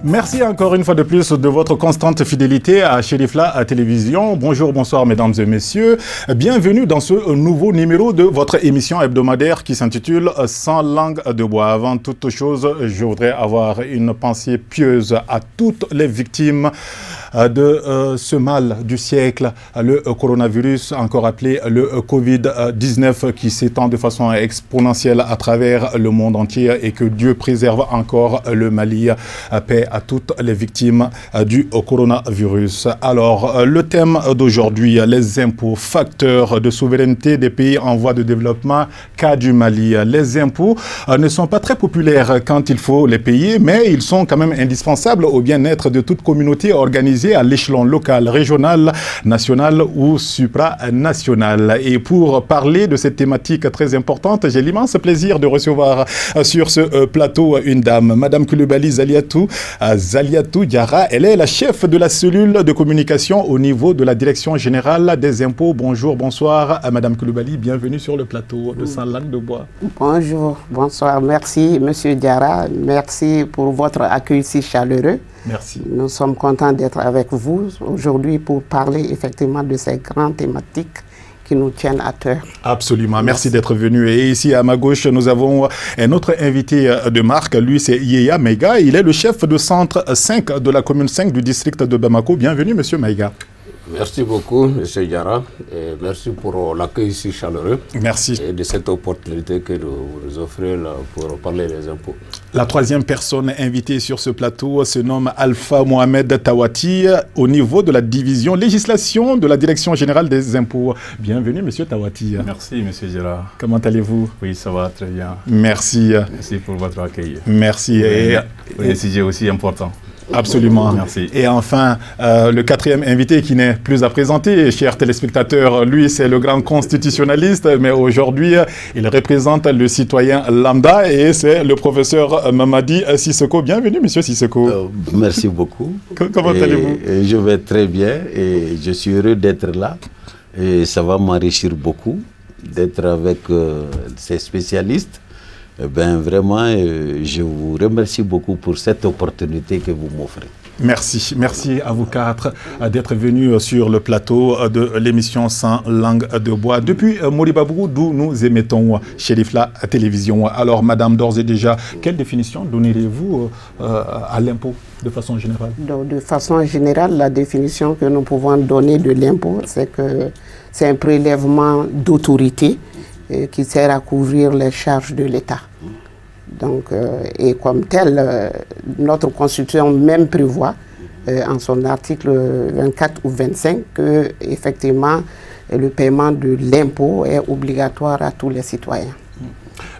Merci encore une fois de plus de votre constante fidélité à Chérifla Télévision. Bonjour, bonsoir mesdames et messieurs. Bienvenue dans ce nouveau numéro de votre émission hebdomadaire qui s'intitule « Sans langue de bois ». Avant toute chose, je voudrais avoir une pensée pieuse à toutes les victimes de ce mal du siècle, le coronavirus, encore appelé le Covid-19, qui s'étend de façon exponentielle à travers le monde entier, et que Dieu préserve encore le Mali. Paix à toutes les victimes du coronavirus. Alors, le thème d'aujourd'hui, les impôts, facteurs de souveraineté des pays en voie de développement, cas du Mali. Les impôts ne sont pas très populaires quand il faut les payer, mais ils sont quand même indispensables au bien-être de toute communauté organisée à l'échelon local, régional, national ou supranational. Et pour parler de cette thématique très importante, j'ai l'immense plaisir de recevoir sur ce plateau une dame, Madame Coulibaly Zaliatou Diarra. Elle est la chef de la cellule de communication au niveau de la Direction générale des impôts. Bonjour, bonsoir à Madame Coulibaly, bienvenue sur le plateau de Sans langue de bois. Bonjour, bonsoir, merci Monsieur Diarra, merci pour votre accueil si chaleureux. Merci. Nous sommes contents d'être avec vous aujourd'hui pour parler effectivement de ces grandes thématiques qui nous tiennent à cœur. Absolument, merci d'être venu. Et ici à ma gauche, nous avons un autre invité de marque. Lui, c'est Yaya Maïga. Il est le chef de centre 5 de la commune 5 du district de Bamako. Bienvenue, Monsieur Maïga. Merci beaucoup, M. Diarra, et merci pour l'accueil si chaleureux. Merci. Et de cette opportunité que vous nous offrez là pour parler des impôts. La troisième personne invitée sur ce plateau se nomme Alpha Mohamed Tawati, au niveau de la division législation de la Direction générale des impôts. Bienvenue, M. Tawati. Merci, M. Diarra. Comment allez-vous? Oui, ça va très bien. Merci. Merci pour votre accueil. Merci. Et un sujet aussi important. Absolument. Merci. Et enfin, le quatrième invité qui n'est plus à présenter, chers téléspectateurs, lui c'est le grand constitutionnaliste, mais aujourd'hui il représente le citoyen lambda et c'est le professeur Mamadi Sissoko. Bienvenue, monsieur Sissoko. Merci beaucoup. Comment allez-vous? Je vais très bien et je suis heureux d'être là et ça va m'enrichir beaucoup d'être avec ces spécialistes. Vraiment, je vous remercie beaucoup pour cette opportunité que vous m'offrez. Merci. Merci à vous quatre d'être venus sur le plateau de l'émission Sans langue de bois. Depuis Moribabou, d'où nous émettons Chérifla Télévision. Alors, madame, d'ores et déjà, quelle définition donnerez-vous à l'impôt de façon générale? De façon générale, la définition que nous pouvons donner de l'impôt, c'est que c'est un prélèvement d'autorité qui sert à couvrir les charges de l'État. Donc, et comme tel, notre Constitution même prévoit, en son article 24 ou 25, que effectivement le paiement de l'impôt est obligatoire à tous les citoyens.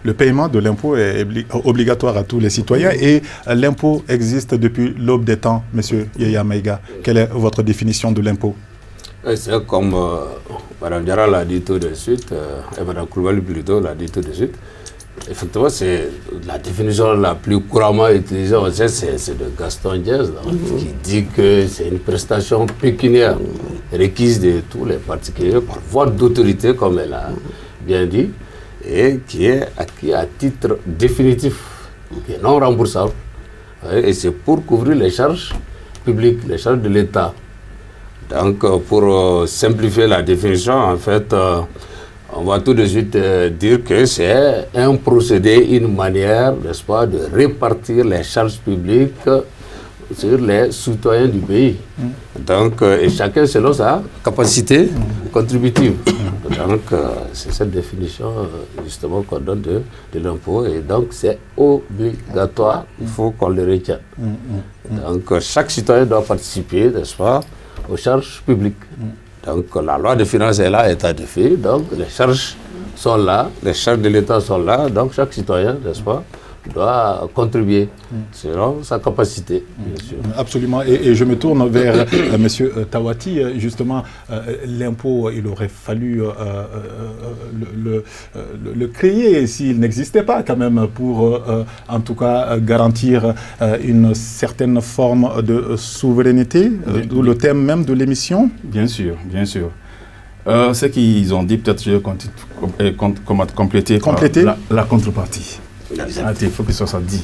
Le paiement de l'impôt est obligatoire à tous les citoyens et l'impôt existe depuis l'aube des temps, monsieur Yaya Maïga. Quelle est votre définition de l'impôt? C'est comme Mme Diarra l'a dit tout de suite, et Mme Coulibaly plutôt l'a dit tout de suite. Effectivement, c'est la définition la plus couramment utilisée, c'est de Gaston Diaz, qui dit que c'est une prestation pécuniaire requise de tous les particuliers par voie d'autorité, comme elle a bien dit, et qui est acquis à titre définitif, qui est non remboursable. Et c'est pour couvrir les charges publiques, les charges de l'État. Donc, pour simplifier la définition, en fait, on va tout de suite dire que c'est un procédé, une manière, n'est-ce pas, de répartir les charges publiques sur les citoyens du pays. Donc, et chacun selon sa capacité contributive. Donc, c'est cette définition, justement, qu'on donne de l'impôt. Et donc, c'est obligatoire, il faut qu'on le retienne. Donc, chaque citoyen doit participer, n'est-ce pas, aux charges publiques. Donc la loi de finances est là, état de fait, donc les charges sont là, les charges de l'État sont là, donc chaque citoyen, n'est-ce pas, doit contribuer selon sa capacité, bien sûr. Absolument, et je me tourne vers M. Tawati, justement, l'impôt, il aurait fallu le créer s'il n'existait pas quand même pour, en tout cas, garantir une certaine forme de souveraineté, d'où le thème même de l'émission. Bien sûr, bien sûr. Ce qu'ils ont dit, peut-être je vais compléter la contrepartie. Il faut que ça soit dit.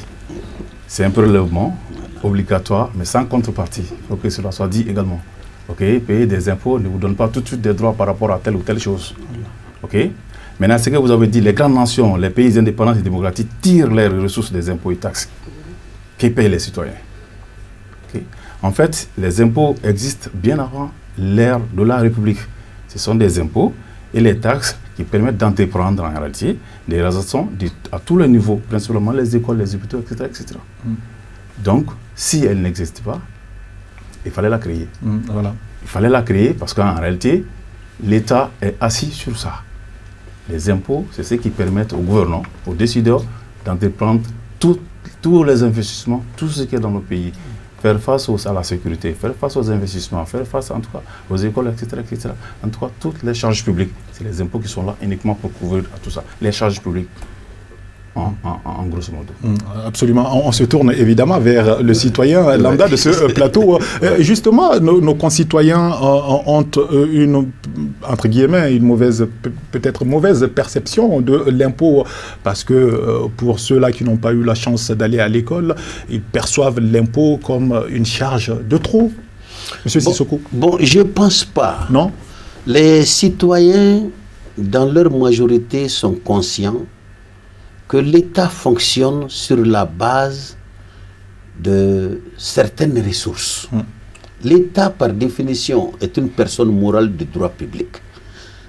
C'est un prélèvement obligatoire, mais sans contrepartie. Il faut que cela soit dit également. Okay? Payer des impôts ne vous donne pas tout de suite des droits par rapport à telle ou telle chose. Okay? Maintenant, ce que vous avez dit, les grandes nations, les pays indépendants et démocratiques tirent leurs ressources des impôts et taxes qui payent les citoyens. Okay? En fait, les impôts existent bien avant l'ère de la République. Ce sont des impôts et les taxes qui permettent d'entreprendre en réalité des réalisations à tous les niveaux, principalement les écoles, les hôpitaux, etc. etc. Donc, si elle n'existe pas, il fallait la créer. Voilà. Il fallait la créer parce qu'en réalité, l'État est assis sur ça. Les impôts, c'est ce qui permettent aux gouvernants, aux décideurs, d'entreprendre tous les investissements, tout ce qui est dans nos pays. Faire face à la sécurité, faire face aux investissements, faire face en tout cas aux écoles, etc., etc. En tout cas, toutes les charges publiques, c'est les impôts qui sont là uniquement pour couvrir tout ça. Les charges publiques, en grosso modo. Absolument. On se tourne évidemment vers le citoyen lambda de ce plateau. Justement, nos concitoyens ont une, entre guillemets, une peut-être mauvaise perception de l'impôt parce que pour ceux-là qui n'ont pas eu la chance d'aller à l'école, ils perçoivent l'impôt comme une charge de trop. Monsieur Sissoko. Bon, je ne pense pas. Non? Les citoyens, dans leur majorité, sont conscients que l'État fonctionne sur la base de certaines ressources. L'État, par définition, est une personne morale de droit public.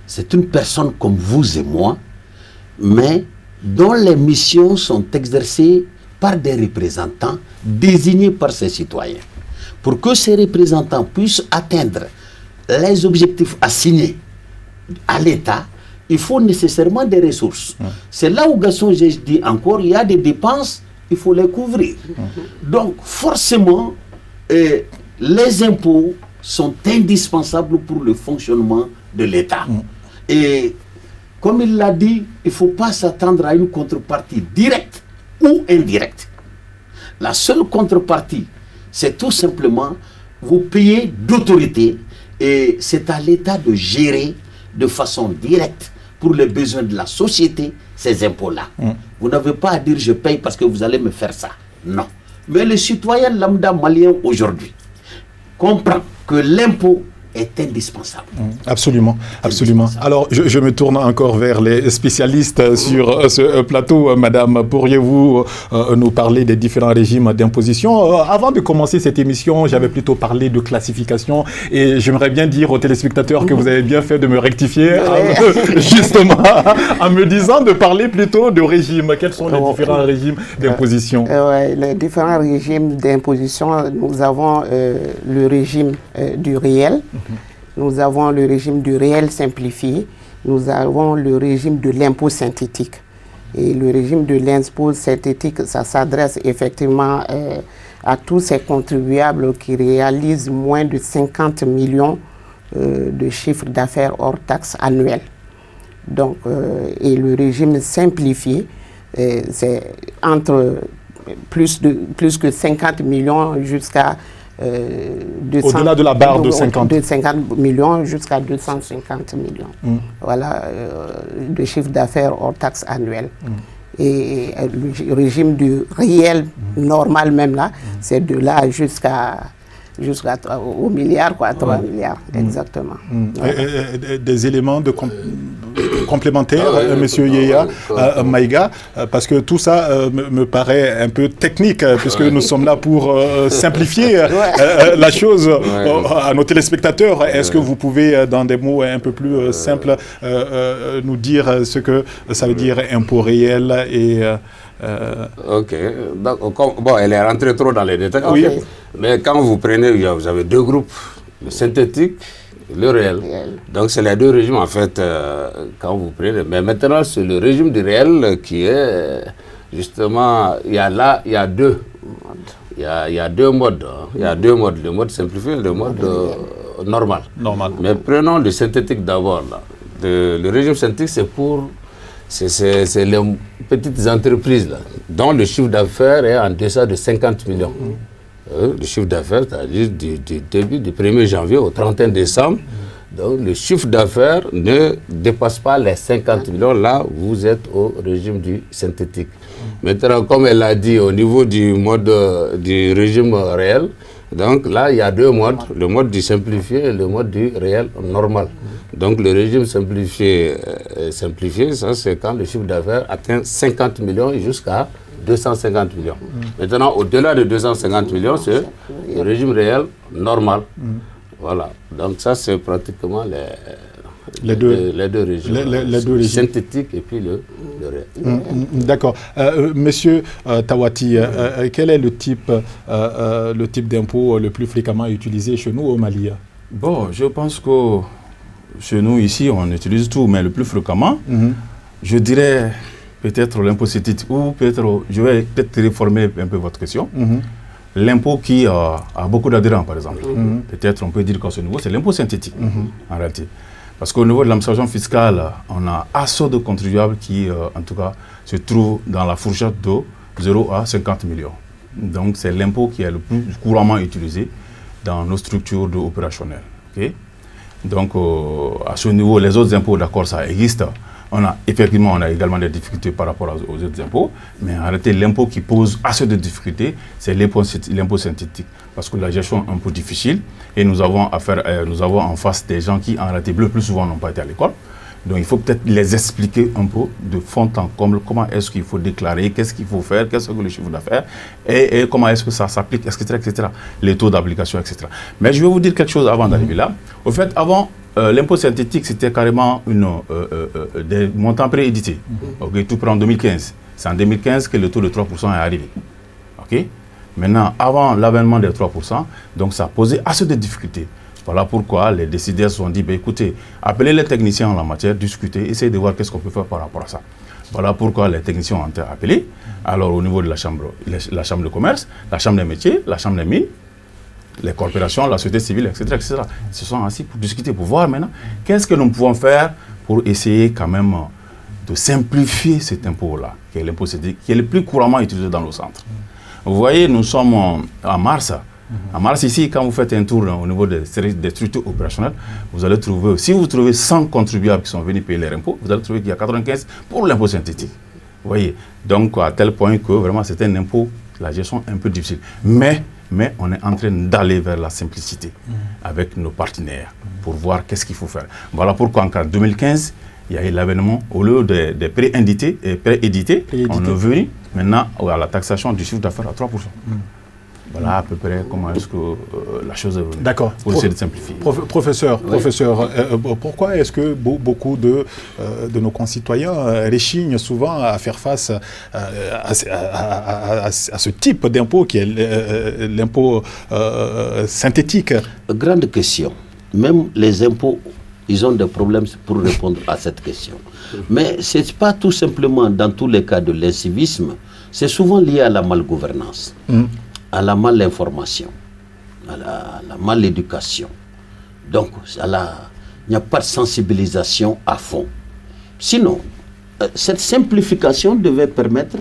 C'est une personne comme vous et moi, mais dont les missions sont exercées par des représentants désignés par ses citoyens. Pour que ces représentants puissent atteindre les objectifs assignés à l'État, il faut nécessairement des ressources. C'est là où Gaston Gege dit encore, il y a des dépenses, il faut les couvrir. Donc, forcément, les impôts sont indispensables pour le fonctionnement de l'État. Et comme il l'a dit, il ne faut pas s'attendre à une contrepartie directe ou indirecte. La seule contrepartie, c'est tout simplement, vous payez d'autorité et c'est à l'État de gérer de façon directe pour les besoins de la société, ces impôts-là. Vous n'avez pas à dire je paye parce que vous allez me faire ça. Non. Mais le citoyen lambda malien aujourd'hui comprend que l'impôt est indispensable. Absolument, absolument. Alors, je me tourne encore vers les spécialistes sur ce plateau. Madame, pourriez-vous nous parler des différents régimes d'imposition? Avant de commencer cette émission, j'avais plutôt parlé de classification et j'aimerais bien dire aux téléspectateurs que vous avez bien fait de me rectifier, justement, en me disant de parler plutôt de régime. Quels sont les différents régimes d'imposition? Les différents régimes d'imposition, nous avons le régime du réel. Nous avons le régime du réel simplifié, nous avons le régime de l'impôt synthétique. Et le régime de l'impôt synthétique, ça s'adresse effectivement à tous ces contribuables qui réalisent moins de 50 millions de chiffre d'affaires hors taxes annuels. Donc, et le régime simplifié, c'est entre plus que 50 millions jusqu'à au-delà de la barre de 50. De 50 millions jusqu'à 250 millions. Voilà, de chiffre d'affaires hors taxes annuelles. Et le régime du réel normal même là, c'est de là jusqu'au milliard, quoi, 3 milliards, exactement. Et des éléments complémentaires, Monsieur Yeya, Maïga, parce que tout ça me paraît un peu technique, puisque nous sommes là pour simplifier la chose à nos téléspectateurs. Est-ce que vous pouvez, dans des mots un peu plus simples, nous dire ce que ça veut dire impôt réel et... Ok. Donc, bon, elle est rentrée trop dans les détails. Oui. Mais quand vous prenez, vous avez deux groupes, le synthétique et le réel. Donc, c'est les deux régimes, en fait, quand vous prenez. Mais maintenant, c'est le régime du réel qui est, justement, il y a deux. Il y a deux modes. Il y a deux modes. Le mode simplifié et le mode normal. Mais prenons le synthétique d'abord. Le régime synthétique, c'est les petites entreprises là, dont le chiffre d'affaires est en deçà de 50 millions. Le chiffre d'affaires, c'est-à-dire du début du 1er janvier au 31 décembre. Donc le chiffre d'affaires ne dépasse pas les 50 millions. Là, vous êtes au régime du synthétique. Maintenant, comme elle l'a dit, au niveau du mode du régime réel, donc là, il y a deux modes, le mode du simplifié et le mode du réel normal. Donc le régime simplifié, ça c'est quand le chiffre d'affaires atteint 50 millions jusqu'à 250 millions. Maintenant, au-delà de 250 millions, c'est le régime réel normal. Voilà. Donc ça, c'est pratiquement les deux régimes. Les deux régimes. Synthétique et puis le réel. D'accord. Monsieur Tawati, quel est le type d'impôt le plus fréquemment utilisé chez nous au Mali? Bon, je pense que chez nous, ici, on utilise tout, mais le plus fréquemment, je dirais peut-être l'impôt synthétique, ou peut-être, je vais peut-être réformer un peu votre question. L'impôt qui a beaucoup d'adhérents, par exemple. Peut-être on peut dire qu'à ce niveau, c'est l'impôt synthétique, en réalité. Parce qu'au niveau de l'administration fiscale, on a assez de contribuables qui, en tout cas, se trouvent dans la fourchette de 0 à 50 millions. Donc, c'est l'impôt qui est le plus couramment utilisé dans nos structures opérationnelles. Okay? Donc, à ce niveau, les autres impôts, d'accord, ça existe. Effectivement, on a également des difficultés par rapport aux autres impôts, mais en réalité, l'impôt qui pose assez de difficultés, c'est l'impôt synthétique. Parce que la gestion est un peu difficile et nous avons en face des gens qui, en réalité, le plus souvent n'ont pas été à l'école. Donc, il faut peut-être les expliquer un peu de fond en comble comment est-ce qu'il faut déclarer, qu'est-ce qu'il faut faire, qu'est-ce que le chiffre d'affaires et comment est-ce que ça s'applique, etc., les taux d'application, etc. Mais je vais vous dire quelque chose avant d'arriver là. Au fait, avant, l'impôt synthétique, c'était carrément des montants préédités. Okay, tout prend en 2015. C'est en 2015 que le taux de 3% est arrivé. Okay? Maintenant, avant l'avènement des 3%, donc ça posait assez de difficultés. Voilà pourquoi les décideurs se sont dit, écoutez, appelez les techniciens en la matière, discutez, essayez de voir qu'est-ce qu'on peut faire par rapport à ça. Voilà pourquoi les techniciens ont été appelés. Alors au niveau de la chambre de commerce, la chambre des métiers, la chambre des mines, les corporations, la société civile, etc., etc. Ils se sont assis pour discuter, pour voir maintenant qu'est-ce que nous pouvons faire pour essayer quand même de simplifier cet impôt-là, qui est l'impôt synthétique, qui est le plus couramment utilisé dans nos centres. Vous voyez, nous sommes en mars. En mars, ici, quand vous faites un tour au niveau des structures opérationnelles, vous allez trouver, si vous trouvez 100 contribuables qui sont venus payer leurs impôts, vous allez trouver qu'il y a 95 pour l'impôt synthétique. Vous voyez, donc à tel point que vraiment c'est un impôt, la gestion est un peu difficile. Mais on est en train d'aller vers la simplicité avec nos partenaires pour voir qu'est-ce qu'il faut faire. Voilà pourquoi en 2015, il y a eu l'avènement, au lieu des préédités, on est venu maintenant à la taxation du chiffre d'affaires à 3%. Voilà à peu près comment est-ce que la chose est venue. D'accord. Pour essayer de simplifier. Professeur, pourquoi est-ce que beaucoup de nos concitoyens réchignent souvent à faire face à ce type d'impôt qui est l'impôt synthétique? Grande question. Même les impôts, ils ont des problèmes pour répondre à cette question. Mais ce n'est pas tout simplement dans tous les cas de l'incivisme, c'est souvent lié à la malgouvernance. À la malinformation, à la maléducation. Donc, il n'y a pas de sensibilisation à fond. Sinon, cette simplification devait permettre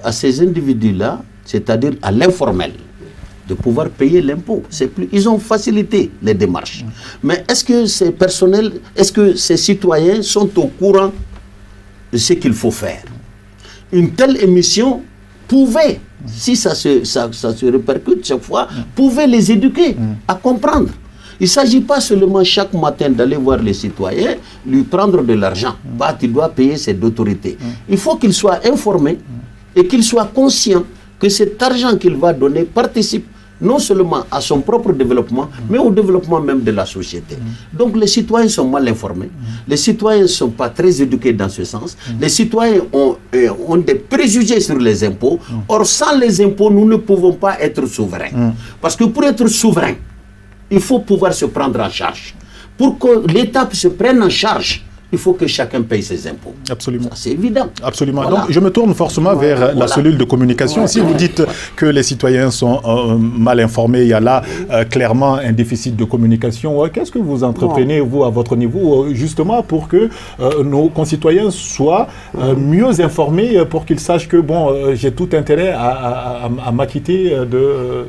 à ces individus-là, c'est-à-dire à l'informel, de pouvoir payer l'impôt. Ils ont facilité les démarches. Mais est-ce que ces personnels, est-ce que ces citoyens sont au courant de ce qu'il faut faire? Une telle émission pouvait, si ça se répercute chaque fois, pouvait les éduquer à comprendre. Il ne s'agit pas seulement chaque matin d'aller voir les citoyens, lui prendre de l'argent. Tu dois payer cette autorité. Il faut qu'il soit informé et qu'il soit conscient que cet argent qu'il va donner participe non seulement à son propre développement, mais au développement même de la société. Donc les citoyens sont mal informés, les citoyens ne sont pas très éduqués dans ce sens, les citoyens ont des préjugés sur les impôts. Or, sans les impôts, nous ne pouvons pas être souverains. Parce que pour être souverain, il faut pouvoir se prendre en charge. Pour que l'État se prenne en charge, il faut que chacun paye ses impôts. Absolument. C'est évident. Absolument. Voilà. Donc, je me tourne forcément vers la cellule de communication. Si vous dites que les citoyens sont mal informés, il y a là clairement un déficit de communication. Qu'est-ce que vous entreprenez, vous, à votre niveau, justement, pour que nos concitoyens soient mieux informés, pour qu'ils sachent que, bon, j'ai tout intérêt à m'acquitter de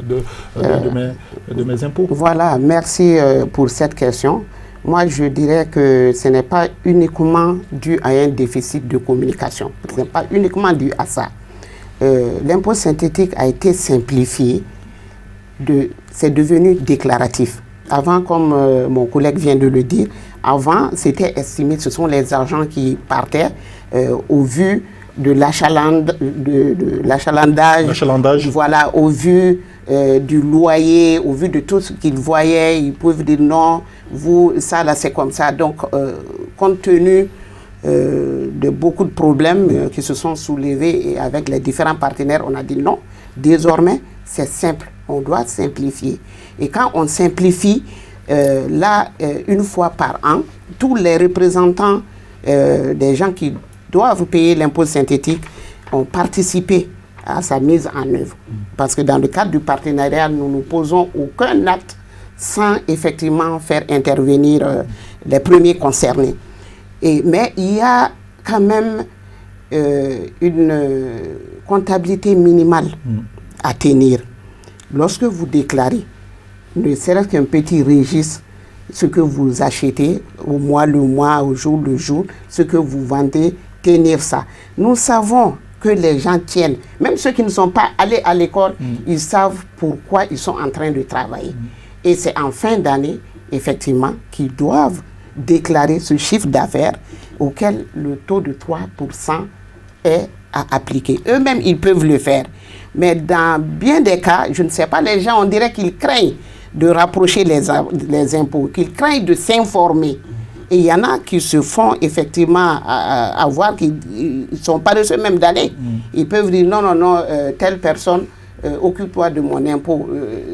mes impôts? Voilà, merci pour cette question. Moi, je dirais que ce n'est pas uniquement dû à un déficit de communication. Ce n'est pas uniquement dû à ça. L'impôt synthétique a été simplifié. C'est devenu déclaratif. Avant, comme mon collègue vient de le dire, avant, c'était estimé, ce sont les argents qui partaient au vu de l'achalandage, voilà, au vu du loyer, au vu de tout ce qu'ils voyaient, ils peuvent dire non, vous, ça là c'est comme ça. Donc, compte tenu de beaucoup de problèmes qui se sont soulevés et avec les différents partenaires, on a dit non, désormais c'est simple, on doit simplifier. Et quand on simplifie, une fois par an, tous les représentants des gens qui doivent payer l'impôt synthétique ont participé à sa mise en œuvre. Parce que dans le cadre du partenariat, nous ne posons aucun acte sans effectivement faire intervenir les premiers concernés. Mais il y a quand même une comptabilité minimale à tenir. Lorsque vous déclarez, ne serait-ce qu'un petit registre, ce que vous achetez au mois, le mois, au jour, le jour, ce que vous vendez, tenir ça. Nous savons que les gens tiennent, même ceux qui ne sont pas allés à l'école, ils savent pourquoi ils sont en train de travailler. Et c'est en fin d'année, effectivement, qu'ils doivent déclarer ce chiffre d'affaires auquel le taux de 3% est à appliquer. Eux-mêmes, ils peuvent le faire. Mais dans bien des cas, je ne sais pas, les gens, on dirait qu'ils craignent de rapprocher les impôts, qu'ils craignent de s'informer. Et il y en a qui se font effectivement avoir, qui sont paresseux même d'aller. Ils peuvent dire non, telle personne, occupe-toi de mon impôt.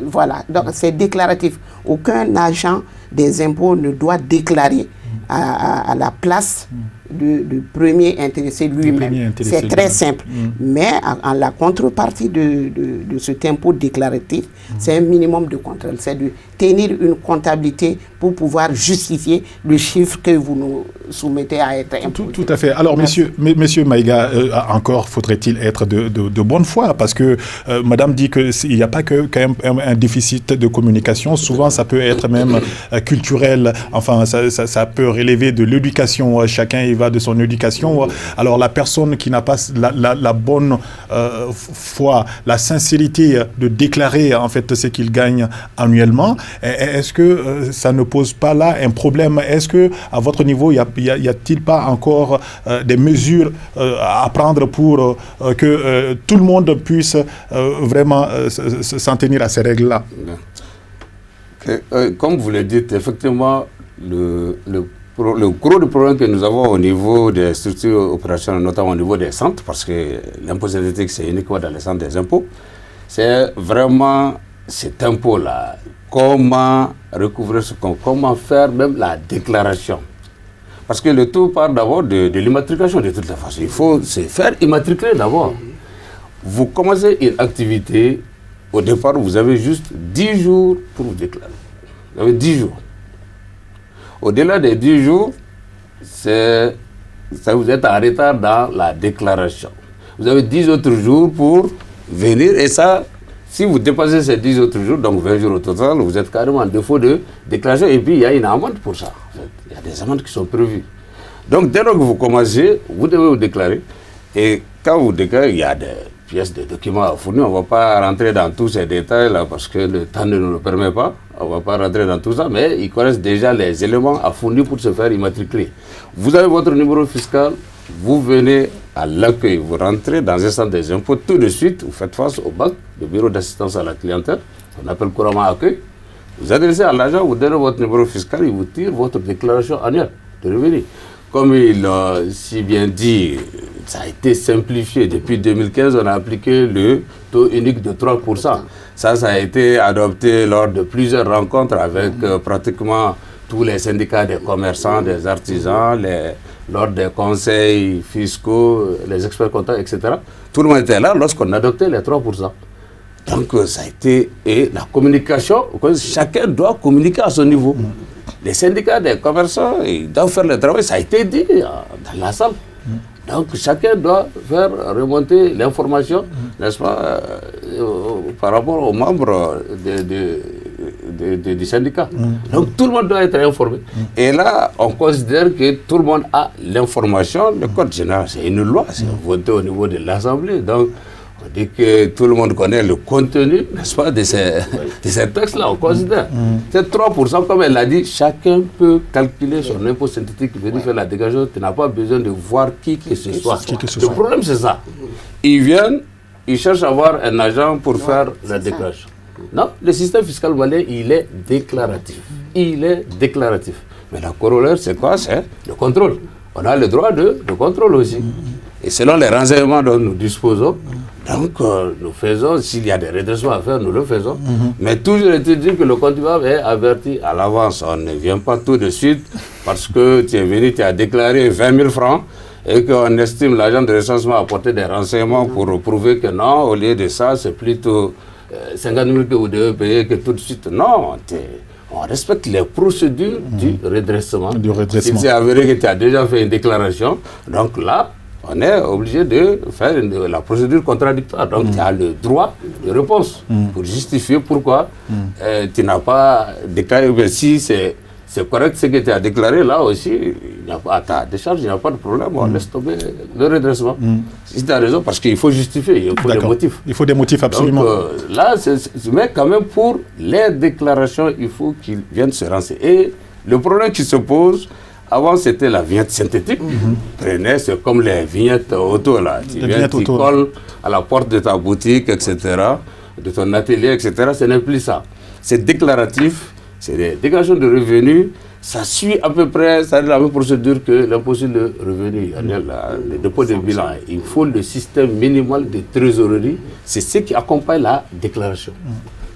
Voilà. Donc c'est déclaratif. Aucun agent des impôts ne doit déclarer à la place du premier intéressé lui-même. C'est très simple. Mais en la contrepartie de cet impôt déclaratif, c'est un minimum de contrôle. C'est de tenir une comptabilité pour pouvoir justifier le chiffre que vous nous soumettez à être imposé. Tout à fait. Alors, monsieur Maïga, encore faudrait-il être de bonne foi, parce que madame dit qu'il n'y a pas quand même un déficit de communication. Souvent, ça peut être même culturel. Enfin, ça peut relever de l'éducation. Chacun y va de son éducation. Alors, la personne qui n'a pas la bonne foi, la sincérité de déclarer en fait ce qu'il gagne annuellement, est-ce que ça ne pose pas là un problème? Est-ce que à votre niveau, y a-t-il pas encore des mesures à prendre pour que tout le monde puisse vraiment s'en tenir à ces règles-là? Comme vous le dites, effectivement, le gros du problème que nous avons au niveau des structures opérationnelles, notamment au niveau des centres, parce que l'impôt synthétique, c'est uniquement dans les centres des impôts, c'est vraiment cet impôt-là. Comment recouvrir ce compte, comment faire même la déclaration. Parce que le tout part d'abord de l'immatriculation de toutes les façons. Il faut se faire immatriculer d'abord. Vous commencez une activité, au départ, vous avez juste 10 jours pour vous déclarer. Vous avez 10 jours. Au-delà des 10 jours, ça vous êtes en retard dans la déclaration. Vous avez 10 autres jours pour venir et ça, si vous dépassez ces 10 autres jours, donc 20 jours au total, vous êtes carrément en défaut de déclaration et puis il y a une amende pour ça. En fait. Il y a des amendes qui sont prévues. Donc dès lors que vous commencez, vous devez vous déclarer et quand vous déclarez, il y a des pièces, des documents à fournir. On ne va pas rentrer dans tous ces détails-là parce que le temps ne nous le permet pas. On ne va pas rentrer dans tout ça, mais ils connaissent déjà les éléments à fournir pour se faire immatriculer. Vous avez votre numéro fiscal, vous venez à l'accueil, vous rentrez dans un centre des impôts, tout de suite, vous faites face au BAC, le bureau d'assistance à la clientèle, on appelle couramment accueil. Vous adressez à l'agent, vous donnez votre numéro fiscal, il vous tire votre déclaration annuelle de revenus. Comme il l'a si bien dit, ça a été simplifié. Depuis 2015, on a appliqué le taux unique de 3%. Ça a été adopté lors de plusieurs rencontres avec pratiquement tous les syndicats des commerçants, des artisans, lors des conseils fiscaux, les experts comptables, etc. Tout le monde était là lorsqu'on adoptait les 3%. Donc ça a été... Et la communication, chacun doit communiquer à son niveau. Les syndicats des commerçants, ils doivent faire le travail, ça a été dit dans la salle. Donc chacun doit faire remonter l'information, n'est-ce pas, par rapport aux membres du syndicat. Donc tout le monde doit être informé. Et là, on considère que tout le monde a l'information. Le code général, c'est une loi, c'est voté au niveau de l'Assemblée. Donc on dit que tout le monde connaît le contenu, n'est-ce pas, de ces textes-là, on considère. C'est 3%, comme elle l'a dit, chacun peut calculer son impôt synthétique, venir faire la déclaration, tu n'as pas besoin de voir qui que ce soit. Le problème, c'est ça. Ils viennent, ils cherchent à avoir un agent pour faire la déclaration. Non, le système fiscal malien, il est déclaratif. Il est déclaratif. Mais la corollaire, c'est quoi? C'est le contrôle. On a le droit de contrôle aussi. Et selon les renseignements dont nous disposons, donc nous faisons, s'il y a des redressements à faire, nous le faisons. Mais toujours est-il dit que le contribuable est averti à l'avance. On ne vient pas tout de suite parce que tu es venu, tu as déclaré 20 000 francs et qu'on estime l'agent de recensement à apporter des renseignements pour prouver que non, au lieu de ça, c'est plutôt 50 000 que vous devez payer que tout de suite. Non, on respecte les procédures du redressement. Si c'est avéré que tu as déjà fait une déclaration, donc là, on est obligé de faire la procédure contradictoire. Donc, tu as le droit de réponse pour justifier pourquoi tu n'as pas déclaré. Mais si c'est correct ce que tu as déclaré, là aussi, à ta décharge, il n'y a pas de problème. On laisse tomber le redressement. Si tu as raison, parce qu'il faut justifier, il faut des motifs. Il faut des motifs, absolument. Donc, là, mais quand même, pour les déclarations, il faut qu'ils viennent se renseigner. Et le problème qui se pose, avant, c'était la vignette synthétique. Prenez, c'est comme les vignettes auto, là. Tu viens, tu colles à la porte de ta boutique, etc., de ton atelier, etc. Ce n'est plus ça. C'est déclaratif, c'est des déclarations de revenus. Ça suit à peu près, ça la même procédure que l'impôt sur le revenu annuel, le dépôt de bilan. Il faut le système minimal de trésorerie. C'est ce qui accompagne la déclaration.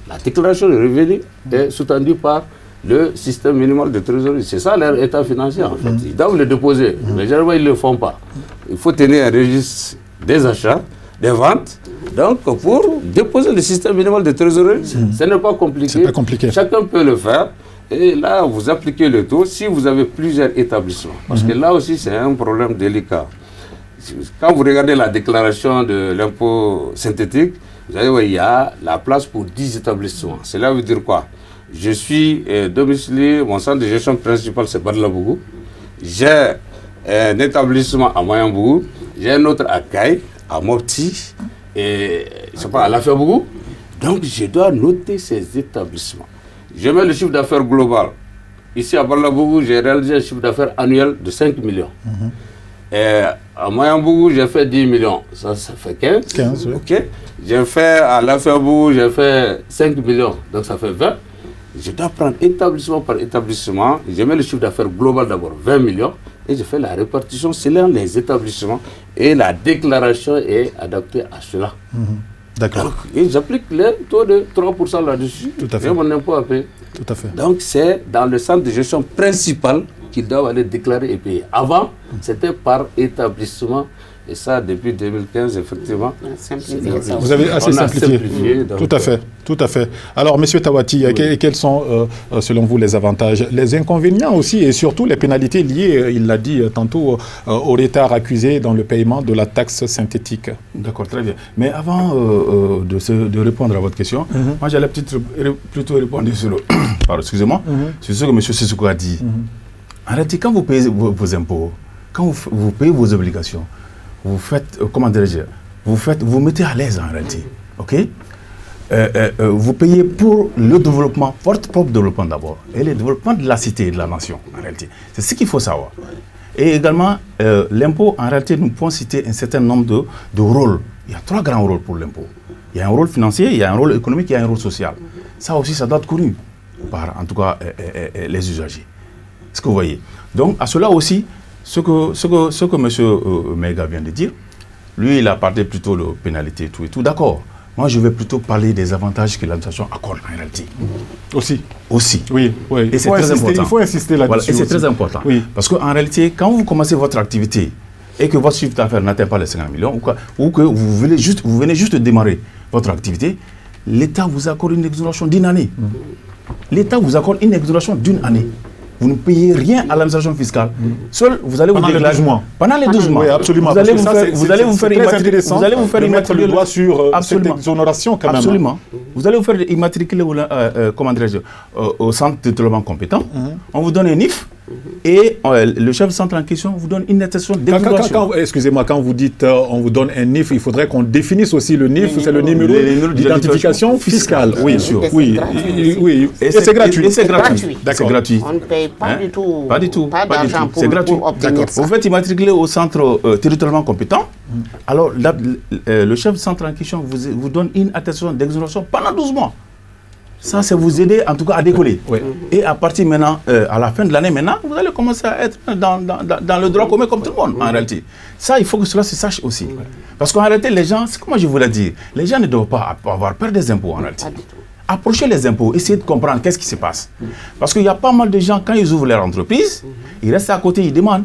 La déclaration de revenus est sous-tendue par le système minimal de trésorerie. C'est ça leur état financier, en fait. Ils doivent le déposer, mais généralement, ils ne le font pas. Il faut tenir un registre des achats, des ventes. Donc, pour déposer le système minimal de trésorerie, ce n'est pas compliqué. C'est pas compliqué. Chacun peut le faire. Et là, vous appliquez le taux si vous avez plusieurs établissements. Parce que là aussi, c'est un problème délicat. Quand vous regardez la déclaration de l'impôt synthétique, vous allez voir, il y a la place pour 10 établissements. Cela veut dire quoi? Je suis domicilié, mon centre de gestion principal, c'est Badlabougou. J'ai un établissement à Moyenbougou, j'ai un autre à Kaye, à Mopti, et je sais pas, à Lafiabougou. Donc, je dois noter ces établissements. Je mets le chiffre d'affaires global. Ici, à Badlabougou, j'ai réalisé un chiffre d'affaires annuel de 5 millions. Et à Moyenbougou, j'ai fait 10 millions. Ça fait 15. 15, oui. OK. J'ai fait à Lafiabougou, j'ai fait 5 millions. Donc, ça fait 20. Je dois prendre établissement par établissement. Je mets le chiffre d'affaires global d'abord, 20 millions. Et je fais la répartition selon les établissements. Et la déclaration est adaptée à cela. D'accord. Et j'applique le taux de 3% là-dessus. Tout à fait. Et mon impôt à payer. Tout à fait. Donc, c'est dans le centre de gestion principal qu'ils doivent aller déclarer et payer. Avant, c'était par établissement. Et ça, depuis 2015, effectivement. Vous avez assez simplifié. Tout à fait. Tout à fait. Alors, M. Tawati, quels sont, selon vous, les avantages, les inconvénients aussi, et surtout les pénalités liées, il l'a dit tantôt, au retard accusé dans le paiement de la taxe synthétique? D'accord, très bien. Mais avant de répondre à votre question, moi j'allais plutôt répondre sur, excusez-moi, sur ce que M. Sissoko a dit. En réalité, quand vous payez vos impôts, quand vous payez vos obligations, vous faites, comment dirais-je, vous mettez à l'aise en réalité, ok? Vous payez pour le développement, votre propre développement d'abord, et le développement de la cité et de la nation, en réalité. C'est ce qu'il faut savoir. Et également, l'impôt, en réalité, nous pouvons citer un certain nombre de rôles. Il y a 3 grands rôles pour l'impôt. Il y a un rôle financier, il y a un rôle économique, il y a un rôle social. Ça aussi, ça doit être connu par, en tout cas, les usagers. Ce que vous voyez. Donc, à cela aussi, ce que M. Mega vient de dire, lui, il a parlé plutôt de pénalité et tout. D'accord. Moi, je vais plutôt parler des avantages que l'administration accorde en réalité. Aussi. Oui. Et c'est très important. Il faut insister là-dessus. Voilà, et c'est très important. Oui. Parce qu'en réalité, quand vous commencez votre activité et que votre chiffre d'affaires n'atteint pas les 50 millions, ou que vous venez juste de démarrer votre activité, l'État vous accorde une exonération d'une année. L'État vous accorde une exonération d'une année. vous ne payez rien à l'administration fiscale. Seul, vous allez pendant vous déclarer. Les 12 mois. Pendant les 12 mois. Oui, absolument. Vous allez vous faire mettre le doigt sur cette exonération quand même. Absolument. Vous allez vous faire immatriculer au centre de développement compétent. On vous donne un NIF. Et le chef de centre en question vous donne une attestation d'exonération. Excusez-moi, quand vous dites on vous donne un NIF, il faudrait qu'on définisse aussi le NIF, c'est le numéro d'identification fiscale. Oui, sûr. Oui, et c'est gratuit. C'est gratuit. D'accord. Gratuit. On ne paye pas du tout. Pas du tout. Pas d'argent pour obtenir ça. Vous faites immatriculer au centre territorialement compétent. Alors, le chef de centre en question vous donne une attestation d'exonération pendant 12 mois. Ça, c'est vous aider en tout cas à décoller. Oui. Et à partir maintenant, à la fin de l'année maintenant, vous allez commencer à être dans le droit commun comme tout le monde, en réalité. Ça, il faut que cela se sache aussi. Parce qu'en réalité, les gens, c'est comme je vous l'ai dit, les gens ne doivent pas avoir peur des impôts en réalité. Approchez les impôts, essayez de comprendre qu'est-ce qui se passe. Parce qu'il y a pas mal de gens, quand ils ouvrent leur entreprise, ils restent à côté, ils demandent.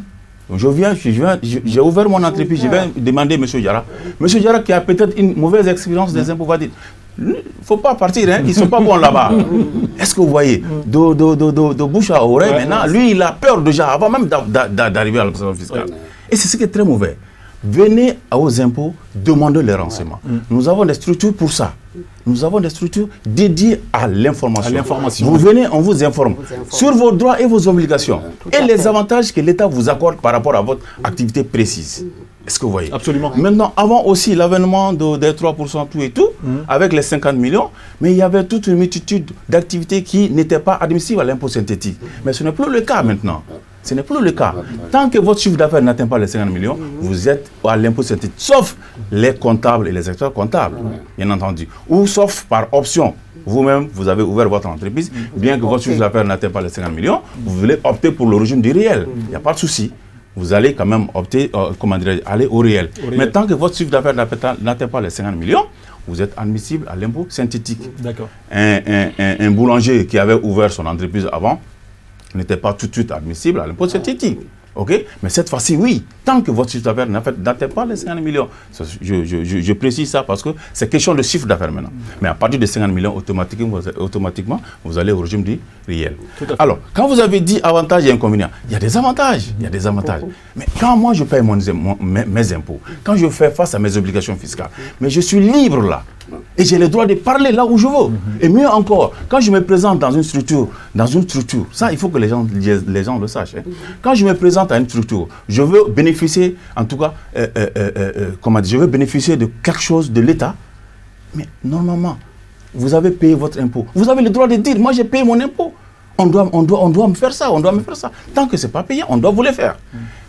J'ai ouvert mon entreprise, je vais demander M. Diarra. M. Diarra qui a peut-être une mauvaise expérience des impôts va dire, il ne faut pas partir, hein, ils ne sont pas bons là-bas. Est-ce que vous voyez, de bouche à oreille, maintenant, lui, il a peur déjà, avant même d'arriver à l'administration fiscale. Et c'est ce qui est très mauvais. Venez aux impôts, demandez les renseignements. Nous avons des structures pour ça. Nous avons des structures dédiées à l'information. Vous venez, on vous informe sur vos droits et vos obligations et les avantages que l'État vous accorde par rapport à votre activité précise. Est-ce que vous voyez? Absolument. Maintenant, avant aussi l'avènement des 3% tout et tout, avec les 50 millions, mais il y avait toute une multitude d'activités qui n'étaient pas admissibles à l'impôt synthétique. Mais ce n'est plus le cas maintenant. Ce n'est plus le cas. Tant que votre chiffre d'affaires n'atteint pas les 50 millions, vous êtes à l'impôt synthétique, sauf les comptables et les acteurs comptables, bien entendu. Ou sauf par option. Vous-même, vous avez ouvert votre entreprise, bien que votre chiffre d'affaires n'atteigne pas les 50 millions, vous voulez opter pour le régime du réel. Il n'y a pas de souci. Vous allez quand même opter, aller au réel. Mais tant que votre chiffre d'affaires n'atteint pas les 50 millions, vous êtes admissible à l'impôt synthétique. D'accord. Un boulanger qui avait ouvert son entreprise avant n'était pas tout de suite admissible à l'impôt synthétique. Okay? Mais cette fois-ci, oui, tant que votre chiffre d'affaires n'atteint pas les 50 millions. Je précise ça parce que c'est question de chiffre d'affaires maintenant. Mais à partir de 50 millions, automatiquement, vous allez au régime du réel. Alors, quand vous avez dit avantages et inconvénients, il y a des avantages. Il y a des avantages. Mais quand moi, je paye mes impôts, quand je fais face à mes obligations fiscales, mais je suis libre là. Et j'ai le droit de parler là où je veux. Et mieux encore, quand je me présente dans une structure, ça, il faut que les gens le sachent. Hein. Quand je me présente à une structure, je veux bénéficier, en tout cas, je veux bénéficier de quelque chose de l'État. Mais normalement, vous avez payé votre impôt. Vous avez le droit de dire, moi j'ai payé mon impôt. On doit me faire ça, on doit me faire ça. Tant que ce n'est pas payé, on doit vous le faire.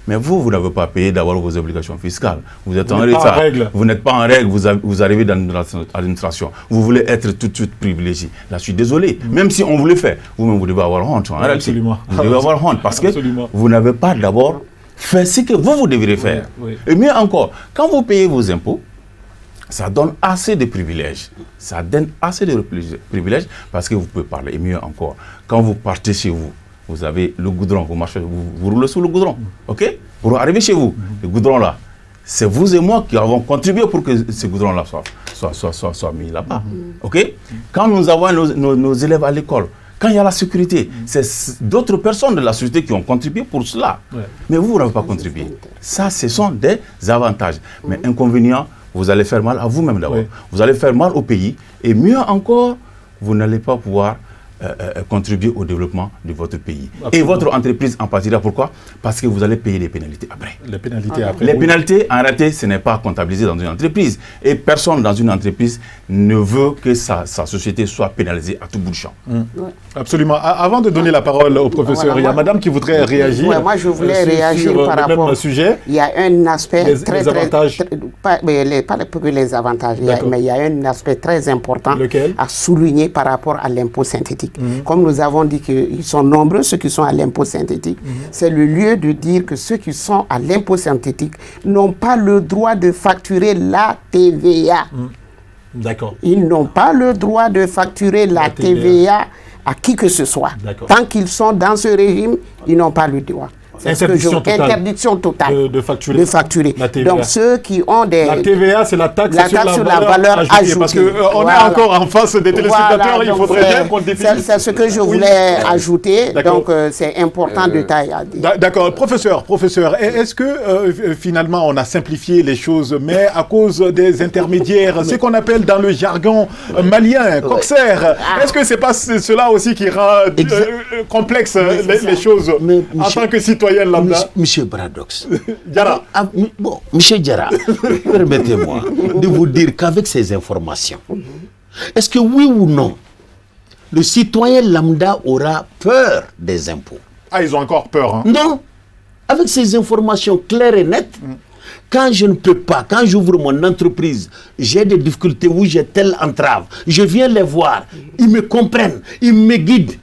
Mais vous n'avez pas payé d'avoir vos obligations fiscales. Vous êtes en retard. Vous n'êtes pas en règle, vous arrivez dans l'administration. Vous voulez être tout de suite privilégié. Là, je suis désolé. Même si on vous le fait, vous-même, vous devez avoir honte. Absolument. Vous devez avoir honte parce que vous n'avez pas d'abord fait ce que vous devriez faire. Et mieux encore, quand vous payez vos impôts, ça donne assez de privilèges. Ça donne assez de privilèges parce que vous pouvez parler. Et mieux encore, quand vous partez chez vous, vous avez le goudron, vous marchez, vous roulez sur le goudron. OK? Pour arriver chez vous, le goudron là, c'est vous et moi qui avons contribué pour que ce goudron là soit mis là-bas. OK? Quand nous avons nos élèves à l'école, quand il y a la sécurité, c'est d'autres personnes de la société qui ont contribué pour cela. Mais vous n'avez pas contribué. Ça, ce sont des avantages. Mais inconvénients, vous allez faire mal à vous-même d'abord. Vous allez faire mal au pays. Et mieux encore, vous n'allez pas pouvoir contribuer au développement de votre pays. Absolument. Et votre entreprise en partira. Pourquoi? Parce que vous allez payer des pénalités après. Les pénalités après. Les pénalités, en réalité, ce n'est pas comptabilisé dans une entreprise. Et personne dans une entreprise ne veut que sa société soit pénalisée à tout bout de champ. Absolument. Avant de donner la parole au professeur, il y a madame qui voudrait réagir. Moi, je voulais réagir par rapport au sujet. Il y a un aspect les avantages. Pas que les avantages, mais il y a un aspect très important à souligner par rapport à l'impôt synthétique. Comme nous avons dit qu'ils sont nombreux, ceux qui sont à l'impôt synthétique, c'est le lieu de dire que ceux qui sont à l'impôt synthétique n'ont pas le droit de facturer la TVA. D'accord. Ils n'ont pas le droit de facturer la TVA à qui que ce soit. Tant qu'ils sont dans ce régime, ils n'ont pas le droit. Interdiction totale. Interdiction totale de facturer. De facturer. La TVA. Donc ceux qui ont des... La TVA, c'est la taxe sur la valeur ajoutée. Parce qu'on est encore en face des téléspectateurs, il faudrait bien qu'on définisse. C'est ce que je voulais ajouter. Donc c'est important de taille à dire. D'accord. Professeur, est-ce que finalement on a simplifié les choses, mais à cause des intermédiaires, ce qu'on appelle dans le jargon malien, coxer, est-ce que c'est pas cela aussi qui rend complexe les choses en tant que citoyen lambda? Monsieur Bradox. Diarra. Bon, monsieur Diarra, permettez-moi de vous dire qu'avec ces informations, est-ce que oui ou non, le citoyen lambda aura peur des impôts? Ah, ils ont encore peur, hein? Non. Avec ces informations claires et nettes, quand je ne peux pas, quand j'ouvre mon entreprise, j'ai des difficultés où j'ai telle entrave, je viens les voir, ils me comprennent, ils me guident.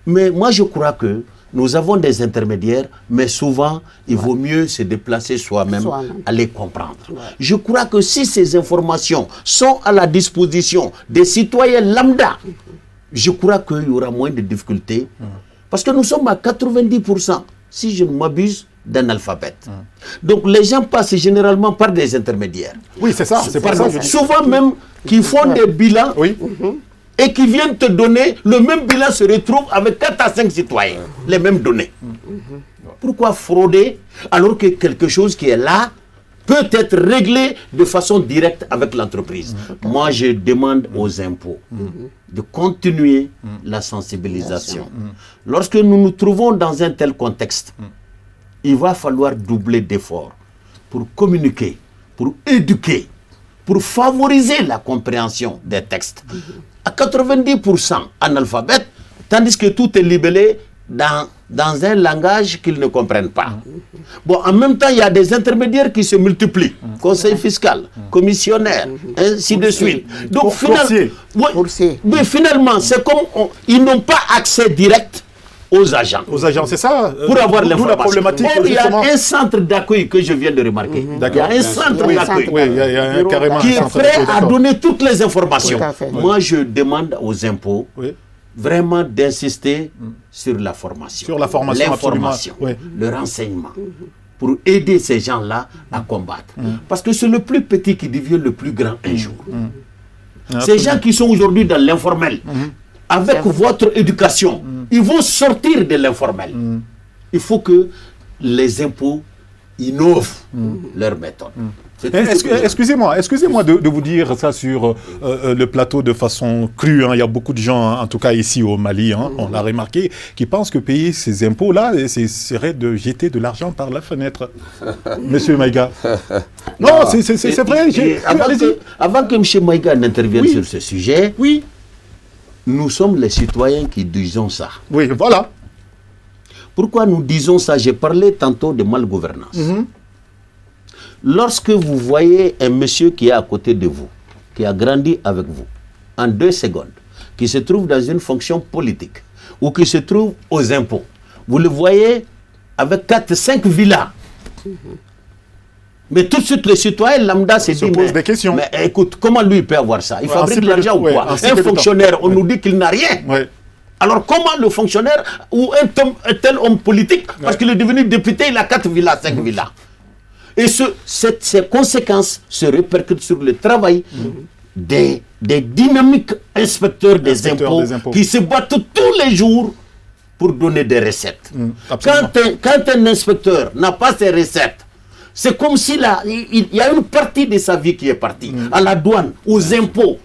Mais moi, je crois que nous avons des intermédiaires, mais souvent, il vaut mieux se déplacer soi-même, à les comprendre. Je crois que si ces informations sont à la disposition des citoyens lambda, je crois qu'il y aura moins de difficultés. Parce que nous sommes à 90%, si je ne m'abuse, d'analphabètes. Donc les gens passent généralement par des intermédiaires. Oui, c'est ça. C'est pas ça. Souvent même qui font des bilans. Oui. Et qui viennent te donner, le même bilan se retrouve avec 4 à 5 citoyens, les mêmes données. Pourquoi frauder alors que quelque chose qui est là peut être réglé de façon directe avec l'entreprise? Moi, je demande aux impôts de continuer la sensibilisation. Lorsque nous nous trouvons dans un tel contexte, il va falloir doubler d'efforts pour communiquer, pour éduquer, pour favoriser la compréhension des textes. À 90% analphabètes, tandis que tout est libellé dans un langage qu'ils ne comprennent pas. Bon, en même temps, il y a des intermédiaires qui se multiplient. Conseil fiscal, commissionnaire, ainsi de suite. Donc, mais finalement, c'est comme ils n'ont pas accès direct aux agents. Aux agents, c'est ça. Pour avoir l'information. La problématique. Or, il y a un centre d'accueil que je viens de remarquer. Il y a un centre d'accueil qui est prêt à donner toutes les informations. Moi, je demande aux impôts vraiment d'insister sur la formation. Sur la formation, l'information, le renseignement. Pour aider ces gens-là à combattre. Parce que c'est le plus petit qui devient le plus grand un jour. Ces gens qui sont aujourd'hui dans l'informel, avec votre éducation, ils vont sortir de l'informel. Il faut que les impôts innovent leur méthode. Excusez-moi de vous dire ça sur le plateau de façon crue. Il y a beaucoup de gens, en tout cas ici au Mali, on l'a remarqué, qui pensent que payer ces impôts-là, serait de jeter de l'argent par la fenêtre. Monsieur Maïga. Non, c'est vrai. Avant que M. Maïga n'intervienne sur ce sujet, nous sommes les citoyens qui disons ça. Oui, voilà. Pourquoi nous disons ça? J'ai parlé tantôt de malgouvernance. Lorsque vous voyez un monsieur qui est à côté de vous, qui a grandi avec vous, en 2 secondes, qui se trouve dans une fonction politique, ou qui se trouve aux impôts, vous le voyez avec 4-5 villas. Mais tout de suite, les citoyens lambda se disent, des questions. Mais écoute, comment lui peut avoir ça? Il fabrique de l'argent ou quoi? Un fonctionnaire, on nous dit qu'il n'a rien. Alors comment le fonctionnaire ou un tel homme politique, parce qu'il est devenu député, il a 4 villas, 5 villas. Et ces conséquences se répercutent sur le travail des dynamiques inspecteurs des impôts qui se battent tous les jours pour donner des recettes. Quand un inspecteur n'a pas ses recettes, c'est comme s'il y a une partie de sa vie qui est partie. À la douane, aux impôts.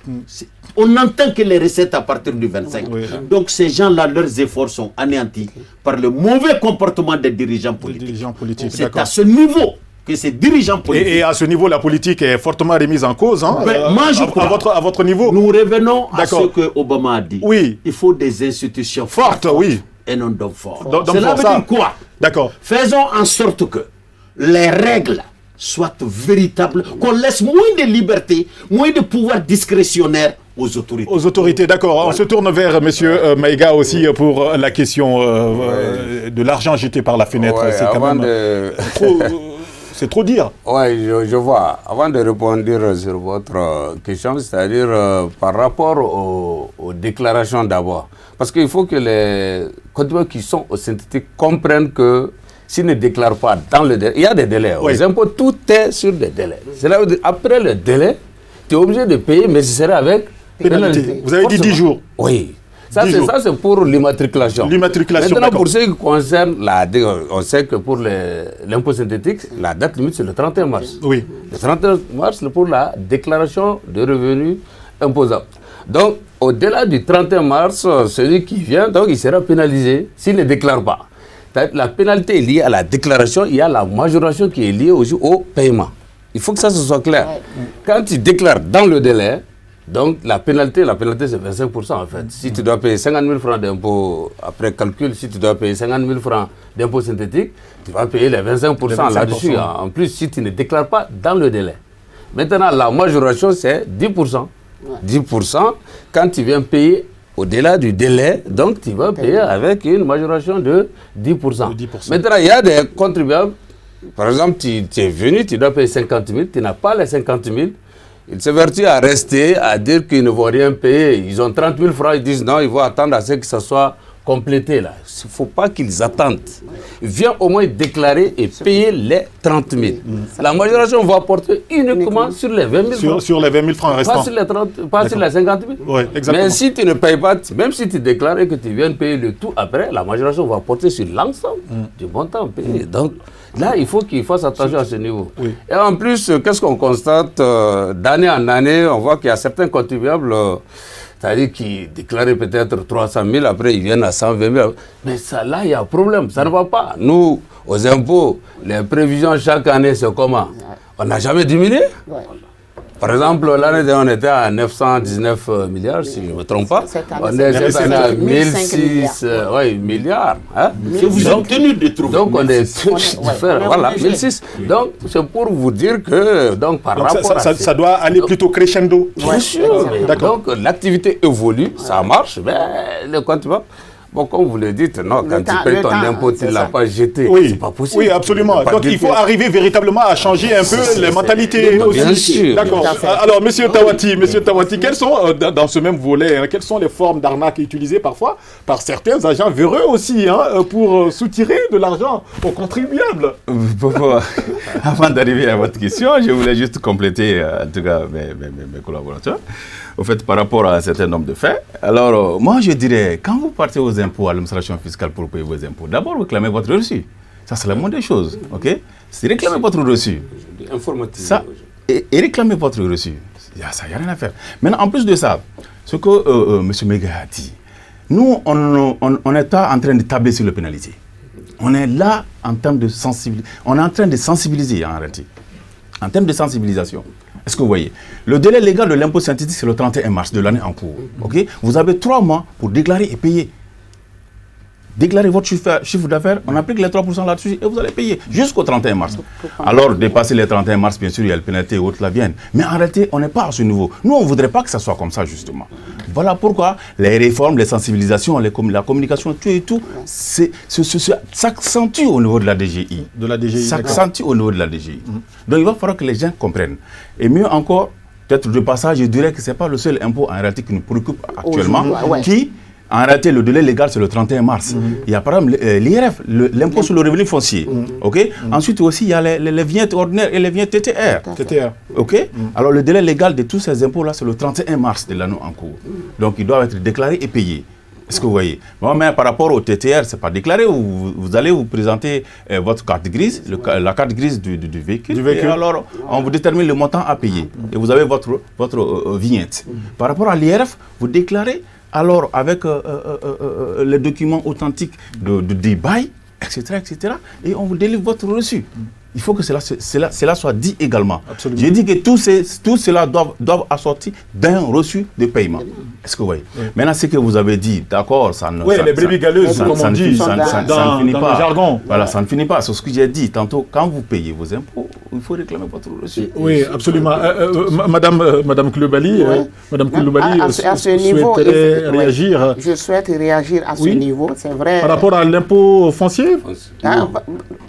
On n'entend que les recettes à partir du 25. Donc ces gens-là, leurs efforts sont anéantis par le mauvais comportement des dirigeants politiques. C'est à ce niveau que ces dirigeants politiques... Et à ce niveau, la politique est fortement remise en cause. Moi, je crois, à votre niveau. Nous revenons à ce que Obama a dit. Oui. Il faut des institutions fortes, et non d'hommes forts. Cela veut dire quoi? Faisons en sorte que les règles soient véritables, qu'on laisse moins de liberté, moins de pouvoir discrétionnaire aux autorités. Aux autorités, d'accord. Voilà. On se tourne vers M. Maïga aussi pour la question de l'argent jeté par la fenêtre. C'est quand même c'est trop dire. Oui, je vois. Avant de répondre sur votre question, c'est-à-dire par rapport aux déclarations d'abord. Parce qu'il faut que les contribuables qui sont au synthétique comprennent que s'il ne déclare pas dans le délai, il y a des délais. Oui. Aux impôts, tout est sur des délais. Cela veut dire, après le délai, tu es obligé de payer, mais ce serait avec pénalité. Vous avez dit 10 jours. Oui. Ça, c'est pour l'immatriculation. L'immatriculation, maintenant, pour ce qui concerne on sait que pour l'impôt synthétique, la date limite, c'est le 31 mars. Oui. Le 31 mars, c'est pour la déclaration de revenus imposables. Donc, au-delà du 31 mars, celui qui vient, donc, il sera pénalisé s'il ne déclare pas. La pénalité est liée à la déclaration, il y a la majoration qui est liée aussi au paiement. Il faut que ça soit clair. Quand tu déclares dans le délai, donc la pénalité c'est 25% en fait. Si tu dois payer 50 000 francs d'impôt, après calcul, si tu dois payer 50 000 francs d'impôt synthétique, tu vas payer les 25% là-dessus. En plus, si tu ne déclares pas dans le délai. Maintenant, la majoration, c'est 10%. 10%, quand tu viens payer au-delà du délai, donc tu vas payer avec une majoration de 10%. Maintenant, il y a des contribuables, par exemple, tu es venu, tu dois payer 50 000, tu n'as pas les 50 000, ils se vertuent à rester, à dire qu'ils ne vont rien payer. Ils ont 30 000 francs, ils disent non, ils vont attendre à ce que ça soit complété là. Il ne faut pas qu'ils attendent. Viens au moins déclarer et payer les 30 000. La majoration va porter uniquement sur les 20 000 francs. Sur les 20 000 francs restants. Pas sur les 50 000. Oui, exactement. Mais si tu ne payes pas, même si tu déclares et que tu viens payer le tout après, la majoration va porter sur l'ensemble du montant payé. Donc là, il faut qu'ils fassent attention à ce niveau. Oui. Et en plus, qu'est-ce qu'on constate d'année en année, on voit qu'il y a certains contribuables, c'est-à-dire qui déclaraient peut-être 300 000, après ils viennent à 120 000. Mais ça, là, il y a un problème, ça ne va pas. Nous, aux impôts, les prévisions chaque année, c'est comment? On n'a jamais diminué. Par exemple, l'année dernière, on était à 919 milliards, si je ne me trompe pas. On est cette année à 1006 milliards. Hein? Vous êtes tenu de trouver. Donc, on est voilà, 1006. Donc, c'est pour vous dire que, donc, par rapport à ça doit aller plutôt crescendo. Bien sûr. Donc, l'activité évolue, ça marche, mais le contribuable. Bon, comme vous le dites, non, quand tu payes ton impôt, tu ne l'as pas jeté. Oui. C'est pas possible. Oui, absolument. Donc, il faut arriver véritablement à changer un peu les mentalités aussi. Bien sûr. D'accord. Alors, Monsieur Tawati, quelles sont, dans ce même volet, quelles sont les formes d'arnaque utilisées parfois par certains agents véreux aussi, pour soutirer de l'argent aux contribuables? Avant d'arriver à votre question, je voulais juste compléter, en tout cas, mes collaborateurs. Au fait, par rapport à un certain nombre de faits. Alors, moi, je dirais, quand vous partez aux impôts, à l'administration fiscale pour payer vos impôts, d'abord, réclamez votre reçu. Ça, c'est la moindre des choses, ok? C'est réclamer votre reçu. Ça, et réclamer votre reçu. Ça, il n'y a rien à faire. Maintenant, en plus de ça, ce que M. Mega a dit, nous, on n'est pas en train de tabler sur les pénalités. On est là en termes de sensibilisation. On est en train de sensibiliser, en réalité. En termes de sensibilisation. Est-ce que vous voyez? Le délai légal de l'impôt synthétique, c'est le 31 mars de l'année en cours. Okay? Vous avez 3 mois pour déclarer et payer. Déclarez votre chiffre d'affaires, on applique les 3% là-dessus et vous allez payer jusqu'au 31 mars. Alors, dépasser les 31 mars, bien sûr, il y a le pénalité et autres là viennent. Mais en réalité, on n'est pas à ce niveau. Nous, on ne voudrait pas que ça soit comme ça, justement. Voilà pourquoi les réformes, les sensibilisations, la communication, tout et tout, s'accentue au niveau de la DGI. S'accentue au niveau de la DGI. Donc, il va falloir que les gens comprennent. Et mieux encore, peut-être de passage, je dirais que ce n'est pas le seul impôt en réalité qui nous préoccupe actuellement, qui... En réalité, le délai légal, c'est le 31 mars. Il y a par exemple l'IRF, l'impôt sur le revenu foncier. Okay? Ensuite aussi, il y a les vignettes ordinaires et les vignettes TTR. Okay? Alors, le délai légal de tous ces impôts-là, c'est le 31 mars de l'année en cours. Donc, ils doivent être déclarés et payés. Est-ce que vous voyez? Bon, mais par rapport au TTR, ce n'est pas déclaré. Vous allez vous présenter votre carte grise, la carte grise du véhicule. Et alors, on vous détermine le montant à payer. Et vous avez votre vignette. Par rapport à l'IRF, vous déclarez alors avec les documents authentiques des bails, etc., et on vous délivre votre reçu. Il faut que cela soit dit également. Absolument. J'ai dit que tout cela doivent assortir d'un reçu de paiement. Est-ce que vous voyez? Maintenant, ce que vous avez dit, d'accord, ça ne... Oui, les brebis galeuses, comme on dit, ça ne finit pas. Le jargon. Voilà, ça ne finit pas. C'est ce que j'ai dit tantôt. Quand vous payez vos impôts, il faut réclamer votre reçu. Oui, absolument. Madame Coulibaly, à ce niveau, réagir. Je souhaite réagir à ce niveau, c'est vrai. Par rapport à l'impôt foncier?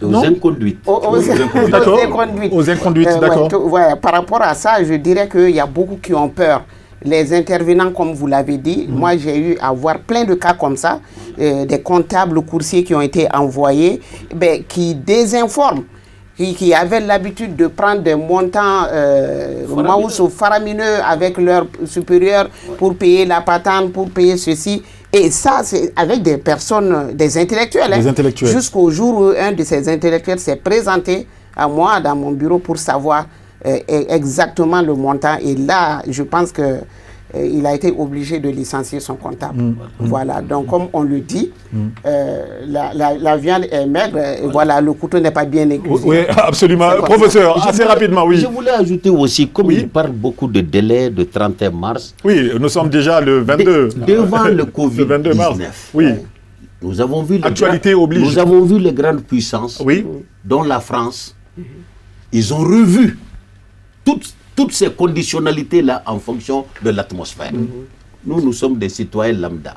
Aux inconduites. Aux inconduites, d'accord. Par rapport à ça, je dirais qu'il y a beaucoup qui ont peur les intervenants, comme vous l'avez dit, moi j'ai eu à voir plein de cas comme ça, des comptables coursiers qui ont été envoyés, qui désinforment, qui avaient l'habitude de prendre des montants faramineux avec leurs supérieurs pour payer la patente, pour payer ceci. Et ça, c'est avec des personnes, des intellectuels. Des intellectuels. Jusqu'au jour où un de ces intellectuels s'est présenté à moi dans mon bureau pour savoir exactement le montant. Et là, je pense que il a été obligé de licencier son comptable. Voilà, donc comme on le dit, la viande est maigre, et voilà, le couteau n'est pas bien aiguisé. Oui, absolument. Professeur, assez rapidement, oui. Je voulais ajouter aussi, comme il parle beaucoup de délai de 31 mars. Oui, nous sommes déjà le 22. Devant le Covid-19. Le 22 mars. Oui. Nous avons vu oblige. Nous avons vu les grandes puissances, dont la France. Ils ont revu toutes ces conditionnalités-là en fonction de l'atmosphère. Nous sommes des citoyens lambda.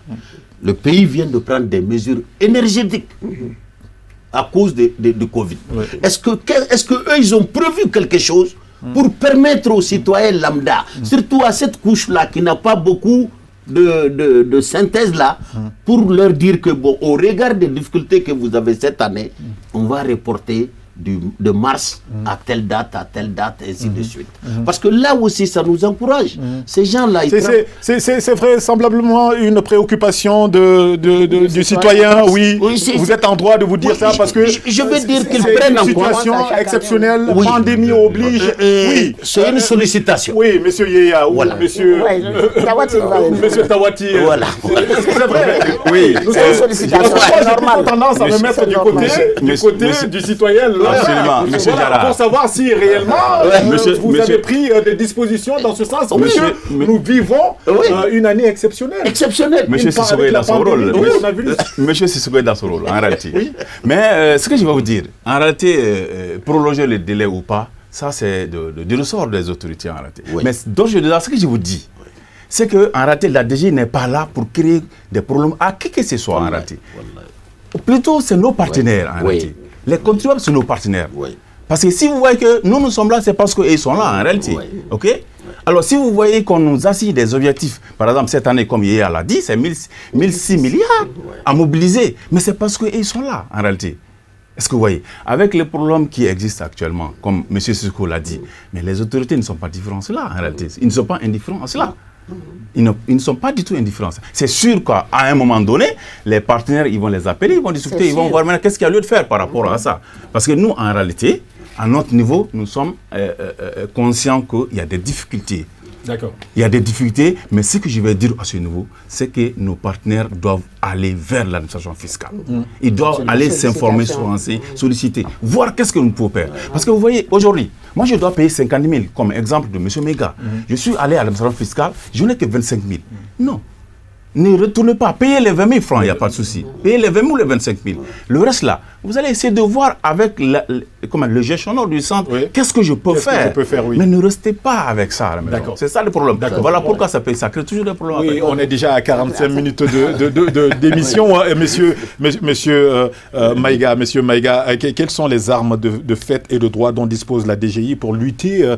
Le pays vient de prendre des mesures énergétiques à cause de Covid. Est-ce que eux, ils ont prévu quelque chose pour permettre aux citoyens lambda, surtout à cette couche-là qui n'a pas beaucoup de synthèse là, pour leur dire que, bon, au regard des difficultés que vous avez cette année, on va reporter de mars à telle date, et ainsi de suite. Parce que là aussi, ça nous encourage. Ces gens-là... C'est vraisemblablement une préoccupation du citoyen, oui. Vous êtes en droit de vous dire ça parce que... Je veux dire qu'ils prennent en compte... C'est une situation exceptionnelle, pandémie oblige. Oui, c'est une sollicitation. Oui, monsieur Yéya, voilà. monsieur Tawati. Voilà. C'est vrai. Oui. C'est une sollicitation. J'ai plutôt tendance à me mettre du côté du citoyen. Absolument, monsieur Diarra. Pour savoir si réellement vous avez pris des dispositions dans ce sens. Monsieur, nous vivons une année exceptionnelle. Monsieur Sissoko est dans son rôle. Monsieur Sissoko est dans son rôle, en réalité. Mais ce que je vais vous dire, en réalité, prolonger le délai ou pas, ça c'est du ressort des autorités en réalité. Mais ce que je vous dis, c'est qu'en réalité, la DG n'est pas là pour créer des problèmes à qui que ce soit en réalité. Plutôt, c'est nos partenaires en réalité. Les contribuables sont nos partenaires. Parce que si vous voyez que nous sommes là, c'est parce qu'ils sont là en réalité. Ok? Alors, si vous voyez qu'on nous assigne des objectifs, par exemple, cette année, comme Yéya l'a dit, c'est 1006 milliards à mobiliser. Mais c'est parce qu'ils sont là en réalité. Est-ce que vous voyez? Avec les problèmes qui existent actuellement, comme M. Sissoko l'a dit, mais les autorités ne sont pas différentes à cela en réalité. Ils ne sont pas indifférents à cela. Ils ne sont pas du tout indifférents. C'est sûr qu'à un moment donné, les partenaires, ils vont les appeler, ils vont discuter, ils vont voir maintenant qu'est-ce qu'il y a lieu de faire par rapport à ça. Parce que nous, en réalité, à notre niveau, nous sommes conscients qu'il y a des difficultés. D'accord. Il y a des difficultés, mais ce que je vais dire à ce niveau, c'est que nos partenaires doivent aller vers l'administration fiscale. Ils doivent aller s'informer, solliciter, voir qu'est-ce que nous pouvons faire. Parce que vous voyez, aujourd'hui, moi je dois payer 50 000, comme exemple de M. Méga. Je suis allé à l'administration fiscale, je n'ai que 25 000. Non. Ne retournez pas, payez les 20 000 francs, il n'y a pas de souci. Payez les 20 000 ou les 25 000. Le reste là, vous allez essayer de voir avec le gestionnaire du centre, qu'est-ce que je peux faire. Mais ne restez pas avec ça. C'est ça le problème. Voilà pourquoi ça crée toujours des problèmes. Oui, on est déjà à 45 minutes d'émission. Monsieur Maïga, quelles sont les armes de fait et de droit dont dispose la DGI pour lutter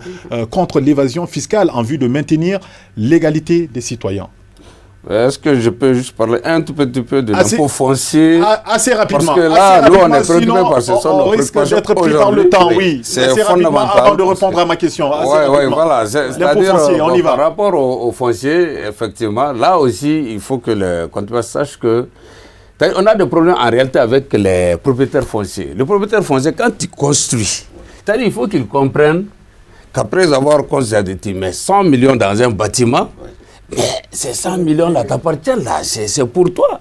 contre l'évasion fiscale en vue de maintenir l'égalité des citoyens? Est-ce que je peux juste parler un tout petit peu de l'impôt foncier? Assez rapidement. Parce que là, nous, on est préoccupés par ce sont nos risque d'être pris par le temps, oui. C'est fondamental. Avant de répondre à ma question. Oui, voilà. C'est-à-dire, par rapport au foncier, effectivement, là aussi, il faut que le contribuable sache que on a des problèmes en réalité avec les propriétaires fonciers. Le propriétaire foncier, quand il construit, c'est-à-dire il faut qu'il comprenne qu'après avoir construit mais 100 millions dans un bâtiment, ces 100 millions-là t'appartiennent, là, c'est pour toi.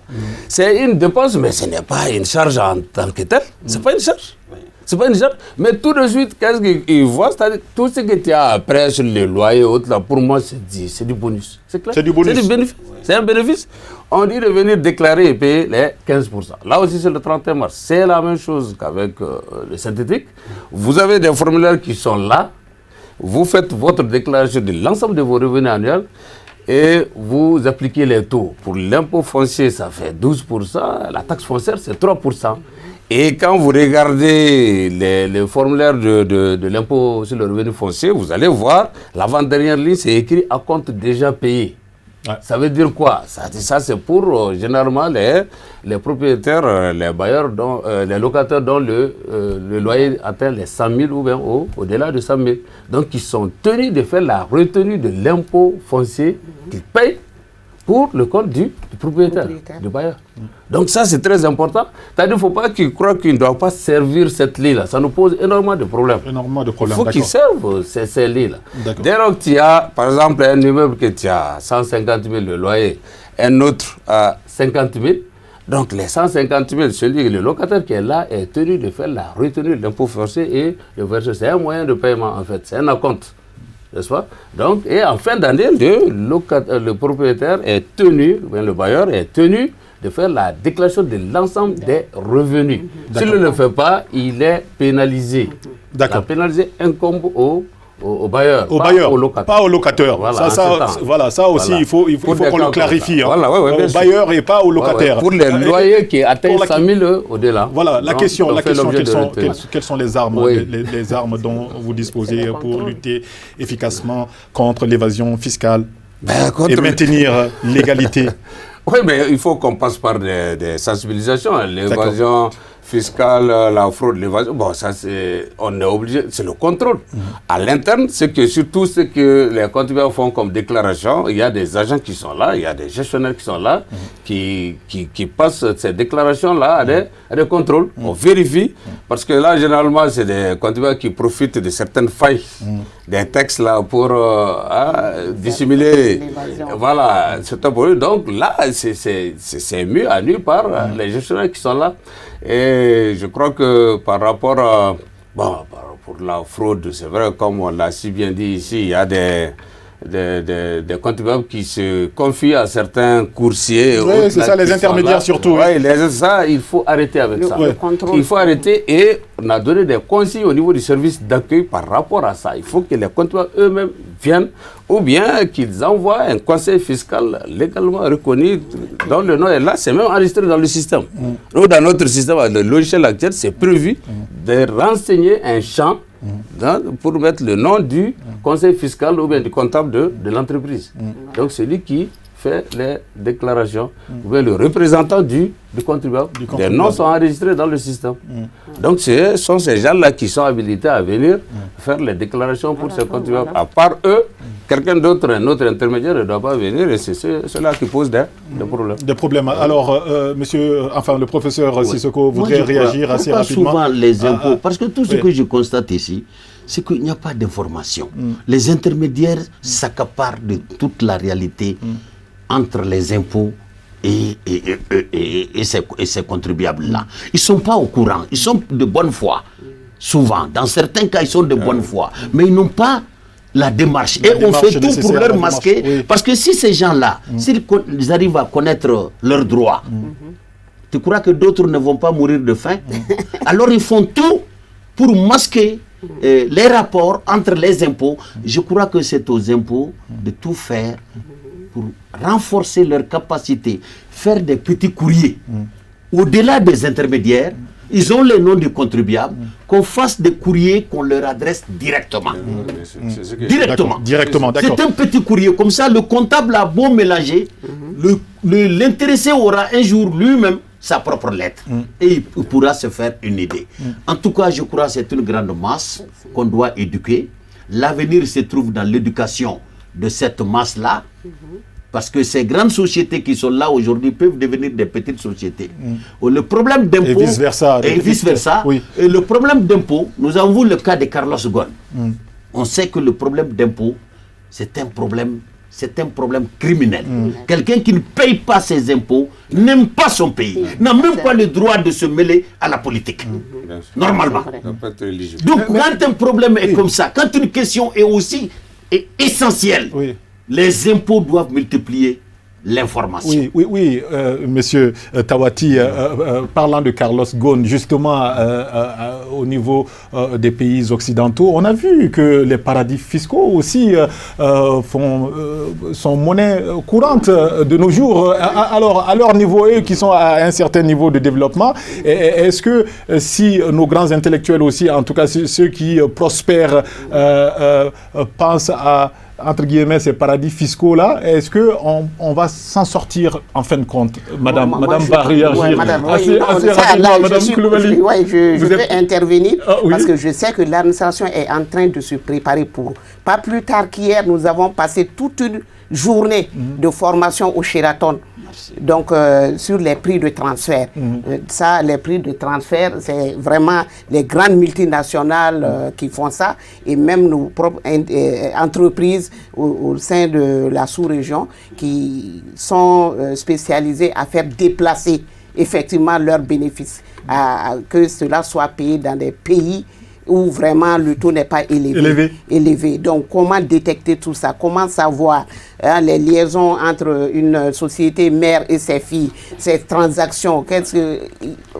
C'est une dépense, mais ce n'est pas une charge en tant que telle. C'est pas une charge. C'est pas une charge. Mais tout de suite, qu'est-ce qu'ils voient? C'est-à-dire, tout ce que tu as après sur les loyers et autres, là, pour moi, c'est du bonus. C'est clair? C'est du bonus. C'est du bénéfice. C'est un bénéfice. On dit de venir déclarer et payer les 15%. Là aussi, c'est le 31 mars. C'est la même chose qu'avec le synthétique. Vous avez des formulaires qui sont là. Vous faites votre déclaration de l'ensemble de vos revenus annuels. Et vous appliquez les taux. Pour l'impôt foncier, ça fait 12%, la taxe foncière, c'est 3%. Et quand vous regardez les formulaires de l'impôt sur le revenu foncier, vous allez voir, l'avant-dernière ligne, c'est écrit « à compte déjà payé ». Ouais. Ça veut dire quoi? Ça c'est pour généralement les propriétaires, les bailleurs, les locataires dont le loyer atteint les 100 000 ou bien au-delà de 100 000. Donc ils sont tenus de faire la retenue de l'impôt foncier qu'ils payent pour le compte du propriétaire, du bailleur. Donc ça, c'est très important. C'est-à-dire qu'il ne faut pas qu'ils croient qu'ils ne doivent pas servir cette ligne-là. Ça nous pose énormément de problèmes. Il faut qu'ils servent ces lignes-là. Dès lors que tu as, par exemple, un immeuble que tu as 150 000 de loyer, un autre à 50 000, donc les 150 000, le locataire qui est là est tenu de faire la retenue de l'impôt foncier et de verser. C'est un moyen de paiement, en fait. C'est un acompte. N'est-ce pas? Donc, et en fin d'année, le propriétaire est tenu, le bailleur est tenu de faire la déclaration de l'ensemble des revenus. S'il ne le fait pas, il est pénalisé. La pénalisé incombe au bailleur, au locataire. Pas au locataire. Voilà, ça aussi, il faut qu'on le clarifie. Au bailleur et pas au locataire. Pour les loyers qui atteignent 100 000 au-delà. Voilà, la question, quelles sont les armes, les armes dont vous disposez pour lutter efficacement contre l'évasion fiscale et maintenir l'égalité? Oui, mais il faut qu'on passe par des sensibilisations. L'évasion fiscale, la fraude, l'évasion, bon, ça on est obligé, c'est le contrôle. À l'interne, c'est que surtout ce que les contribuables font comme déclaration, il y a des agents qui sont là, il y a des gestionnaires qui sont là, qui passent ces déclarations-là à des contrôles. On vérifie, parce que là, généralement, c'est des contribuables qui profitent de certaines failles des textes là pour dissimuler, voilà, certains produits. Donc là, c'est mieux à nu par les gestionnaires qui sont là. Et je crois que par rapport à pour la fraude, c'est vrai, comme on l'a si bien dit ici, il y a des contribuables qui se confient à certains coursiers. Oui, c'est ça, les intermédiaires surtout. Oui, ça, il faut arrêter avec ça. Il faut arrêter et on a donné des consignes au niveau du service d'accueil par rapport à ça. Il faut que les contribuables eux-mêmes viennent ou bien qu'ils envoient un conseil fiscal légalement reconnu dont le nom est là, c'est même enregistré dans le système. Nous, dans notre système, le logiciel actuel, c'est prévu de renseigner un champ pour mettre le nom du conseil fiscal ou bien du comptable de l'entreprise. Donc celui qui fait les déclarations, ou bien le représentant du contribuable. Les noms sont enregistrés dans le système. Donc ce sont ces gens-là qui sont habilités à venir faire les déclarations pour ces contribuables. À part eux, quelqu'un d'autre, un autre intermédiaire ne doit pas venir et c'est cela qui pose des problèmes. Des problèmes. Alors, le professeur Sissoko voudrait réagir assez rapidement. Souvent les impôts, parce que tout ce que je constate ici, c'est qu'il n'y a pas d'information. Les intermédiaires s'accaparent de toute la réalité entre les impôts et ces contribuables-là. Ils ne sont pas au courant. Ils sont de bonne foi. Souvent, dans certains cas, ils sont de bonne foi. Mais ils n'ont pas la démarche. Et on fait tout pour leur masquer. Parce que si ces gens-là, s'ils arrivent à connaître leurs droits, tu crois que d'autres ne vont pas mourir de faim? Alors ils font tout pour masquer les rapports entre les impôts. Je crois que c'est aux impôts de tout faire pour renforcer leur capacité, faire des petits courriers. Au-delà des intermédiaires, ils ont les noms du contribuable, qu'on fasse des courriers qu'on leur adresse directement. Directement, d'accord. C'est un petit courrier, comme ça le comptable a beau mélanger, l'intéressé aura un jour lui-même sa propre lettre et il pourra se faire une idée. En tout cas, je crois que c'est une grande masse qu'on doit éduquer. L'avenir se trouve dans l'éducation de cette masse-là, parce que ces grandes sociétés qui sont là aujourd'hui peuvent devenir des petites sociétés. Le problème d'impôt... Et vice-versa. Oui. Et le problème d'impôt, nous avons vu le cas de Carlos Ghosn. On sait que le problème d'impôt, c'est un problème criminel. Quelqu'un qui ne paye pas ses impôts, n'aime pas son pays, n'a même pas le droit de se mêler à la politique. Normalement. Donc quand un problème est comme ça, quand une question est aussi essentielle, les impôts doivent multiplier l'information. Oui, monsieur Tawati, parlant de Carlos Ghosn, justement, au niveau des pays occidentaux, on a vu que les paradis fiscaux aussi sont monnaie courante de nos jours. Alors, à leur niveau, eux qui sont à un certain niveau de développement, est-ce que si nos grands intellectuels aussi, en tout cas ceux qui prospèrent, pensent à, entre guillemets, ces paradis fiscaux-là, est-ce qu'on va s'en sortir en fin de compte? Madame va réagir assez rapidement, Madame Koulibaly. Je vais intervenir parce que je sais que l'administration est en train de se préparer pour. Pas plus tard qu'hier, nous avons passé toute une journée de formation au Sheraton. Donc, sur les prix de transfert. Ça, les prix de transfert, c'est vraiment les grandes multinationales qui font ça, et même nos propres entreprises au sein de la sous-région qui sont spécialisées à faire déplacer effectivement leurs bénéfices, que cela soit payé dans des pays où vraiment le taux n'est pas élevé. Donc, comment détecter tout ça? Comment savoir les liaisons entre une société mère et ses filles, ces transactions?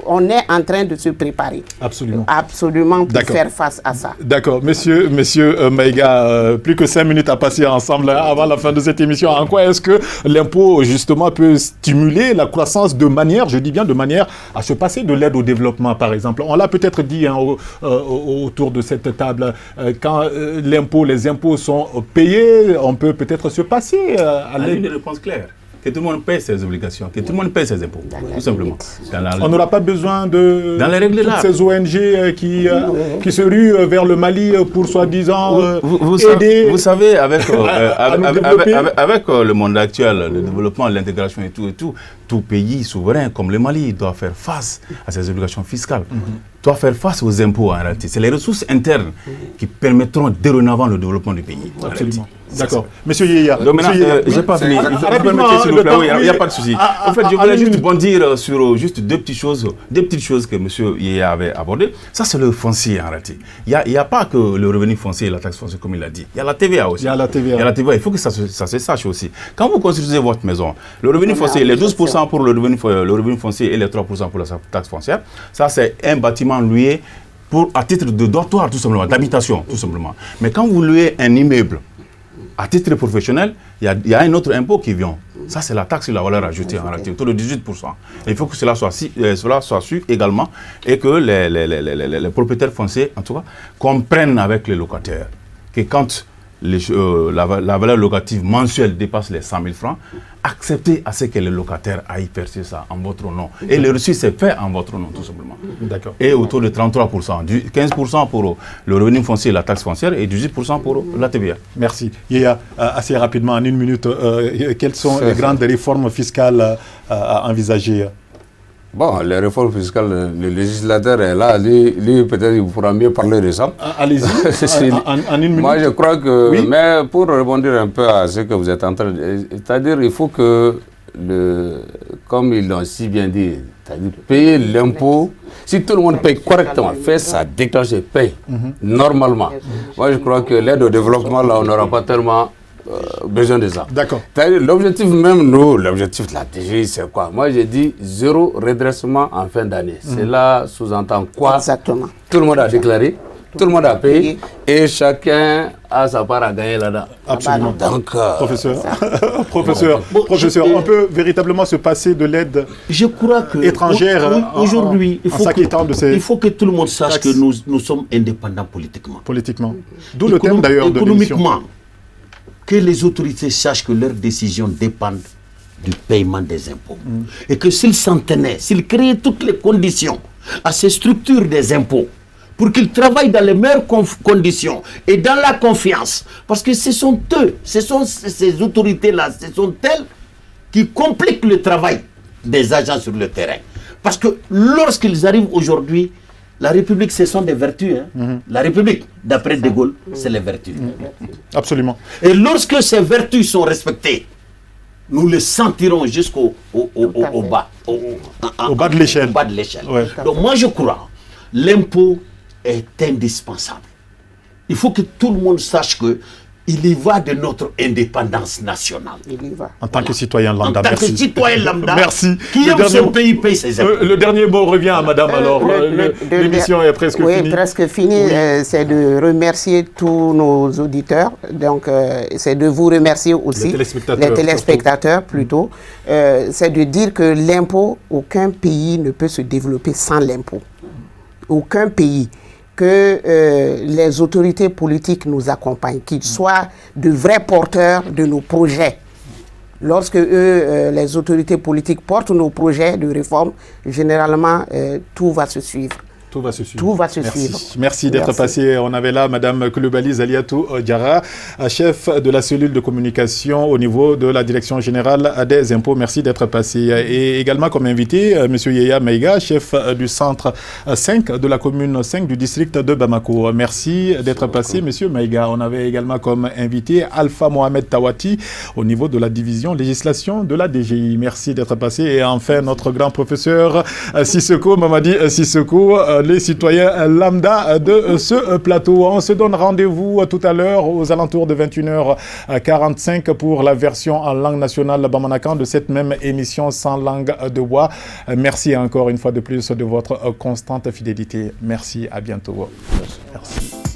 On est en train de se préparer. Absolument pour faire face à ça. D'accord. Monsieur Maïga, plus que 5 minutes à passer ensemble avant la fin de cette émission. En quoi est-ce que l'impôt, justement, peut stimuler la croissance de manière, je dis bien de manière, à se passer de l'aide au développement, par exemple? On l'a peut-être dit autour de cette table, quand les impôts sont payés, on peut peut-être se passer à l'aide. Une réponse claire. Que tout le monde paie ses obligations, que tout le monde paie ses impôts, tout simplement. On n'aura pas besoin de dans les règles toutes ces ONG qui se ruent vers le Mali pour soi-disant aider. Vous savez, avec le monde actuel, le développement, l'intégration et tout pays souverain comme le Mali doit faire face à ses obligations fiscales. Doit faire face aux impôts en réalité. C'est les ressources internes qui permettront dorénavant le développement du pays. Absolument. D'accord. Monsieur Yaya. Donc maintenant, je n'ai pas fini. Il n'y a pas de souci. En fait, je voulais juste bondir sur juste deux petites choses que monsieur Yaya avait abordées. Ça, c'est le foncier en réalité. Il n'y a pas que le revenu foncier et la taxe foncière, comme il a dit. Il y a la TVA aussi. Il y a la TVA. Il faut que ça se sache aussi. Quand vous construisez votre maison, le revenu foncier, les 12% pour le revenu foncier et les 3% pour la taxe foncière, ça, c'est un bâtiment loué à titre de dortoir, tout simplement, d'habitation, tout simplement. Mais quand vous louez un immeuble à titre professionnel, il y a un autre impôt qui vient. Ça, c'est la taxe sur la valeur ajoutée en réalité, autour de 18%. Et il faut que cela soit su également et que les propriétaires fonciers, en tout cas, comprennent avec les locataires que quand la valeur locative mensuelle dépasse les 100 000 francs, acceptez à ce que les locataires aillent percer ça en votre nom. Et le reçu, c'est fait en votre nom, tout simplement. D'accord. Et autour de 33%, 15% pour le revenu foncier et la taxe foncière et 18% pour la TVA. Merci. Yaya, assez rapidement, en une minute, quelles sont les grandes réformes fiscales à envisager? Bon, les réformes fiscales, le législateur est là, lui peut-être il pourra mieux parler de ça. Allez-y, en une minute. Moi je crois que, oui. Mais pour rebondir un peu à ce que vous êtes en train de dire, c'est-à-dire il faut que, comme ils l'ont si bien dit, c'est-à-dire payer l'impôt, si tout le monde paye correctement, fait sa déclaration, paye normalement. Moi je crois que l'aide au développement, là on n'aura pas tellement besoin de ça. D'accord. L'objectif même, l'objectif de la DGI, c'est quoi? Moi, j'ai dit 0 redressement en fin d'année. Cela sous-entend quoi? Exactement. Tout le monde a déclaré, tout le monde a payé, et chacun a sa part à gagner là-dedans. Absolument. Donc, professeur, on peut véritablement se passer de l'aide étrangère aujourd'hui, en s'acquittant de ces... Il faut que tout le monde sache que nous sommes indépendants politiquement. D'où le thème d'ailleurs de l'émission. Que les autorités sachent que leurs décisions dépendent du paiement des impôts. Et que s'ils s'en tenaient, s'ils créaient toutes les conditions à ces structures des impôts pour qu'ils travaillent dans les meilleures conditions et dans la confiance, parce que ce sont eux, ce sont ces autorités-là, ce sont elles qui compliquent le travail des agents sur le terrain. Parce que lorsqu'ils arrivent aujourd'hui, la République, ce sont des vertus. La République, d'après De Gaulle, c'est les vertus. Absolument. Et lorsque ces vertus sont respectées, nous les sentirons jusqu'au bas. Au bas de l'échelle. Ouais. Donc moi, je crois, l'impôt est indispensable. Il faut que tout le monde sache que il y va de notre indépendance nationale. Il y va. En tant que citoyen lambda, En tant merci. que citoyen lambda, Merci. qui aime son pays paye ses impôts. Le dernier mot revient à madame, alors. L'émission est presque finie. Oui, presque finie. Oui. C'est de remercier tous nos auditeurs. Donc, c'est de vous remercier aussi. Les téléspectateurs plutôt. C'est de dire que l'impôt, aucun pays ne peut se développer sans l'impôt. Aucun pays. Que les autorités politiques nous accompagnent, qu'ils soient de vrais porteurs de nos projets. Lorsque les autorités politiques portent nos projets de réforme, généralement, tout va se suivre. Tout va se suivre. Tout va se Merci. suivre. Merci d'être passé. On avait là Madame Coulibaly Zaliatou Diarra, chef de la cellule de communication au niveau de la Direction générale des impôts. Merci d'être passé. Et également comme invité, Monsieur Yaya Maïga, chef du centre 5 de la commune 5 du district de Bamako. Merci d'être passé, Monsieur Maïga. On avait également comme invité Alpha Mohamed Tawati au niveau de la division législation de la DGI. Merci d'être passé. Et enfin, notre grand professeur Sissoko, Mamadi Sissoko, les citoyens lambda de ce plateau. On se donne rendez-vous tout à l'heure aux alentours de 21h45 pour la version en langue nationale bamanakan de cette même émission sans langue de bois. Merci encore une fois de plus de votre constante fidélité. Merci, à bientôt. Merci.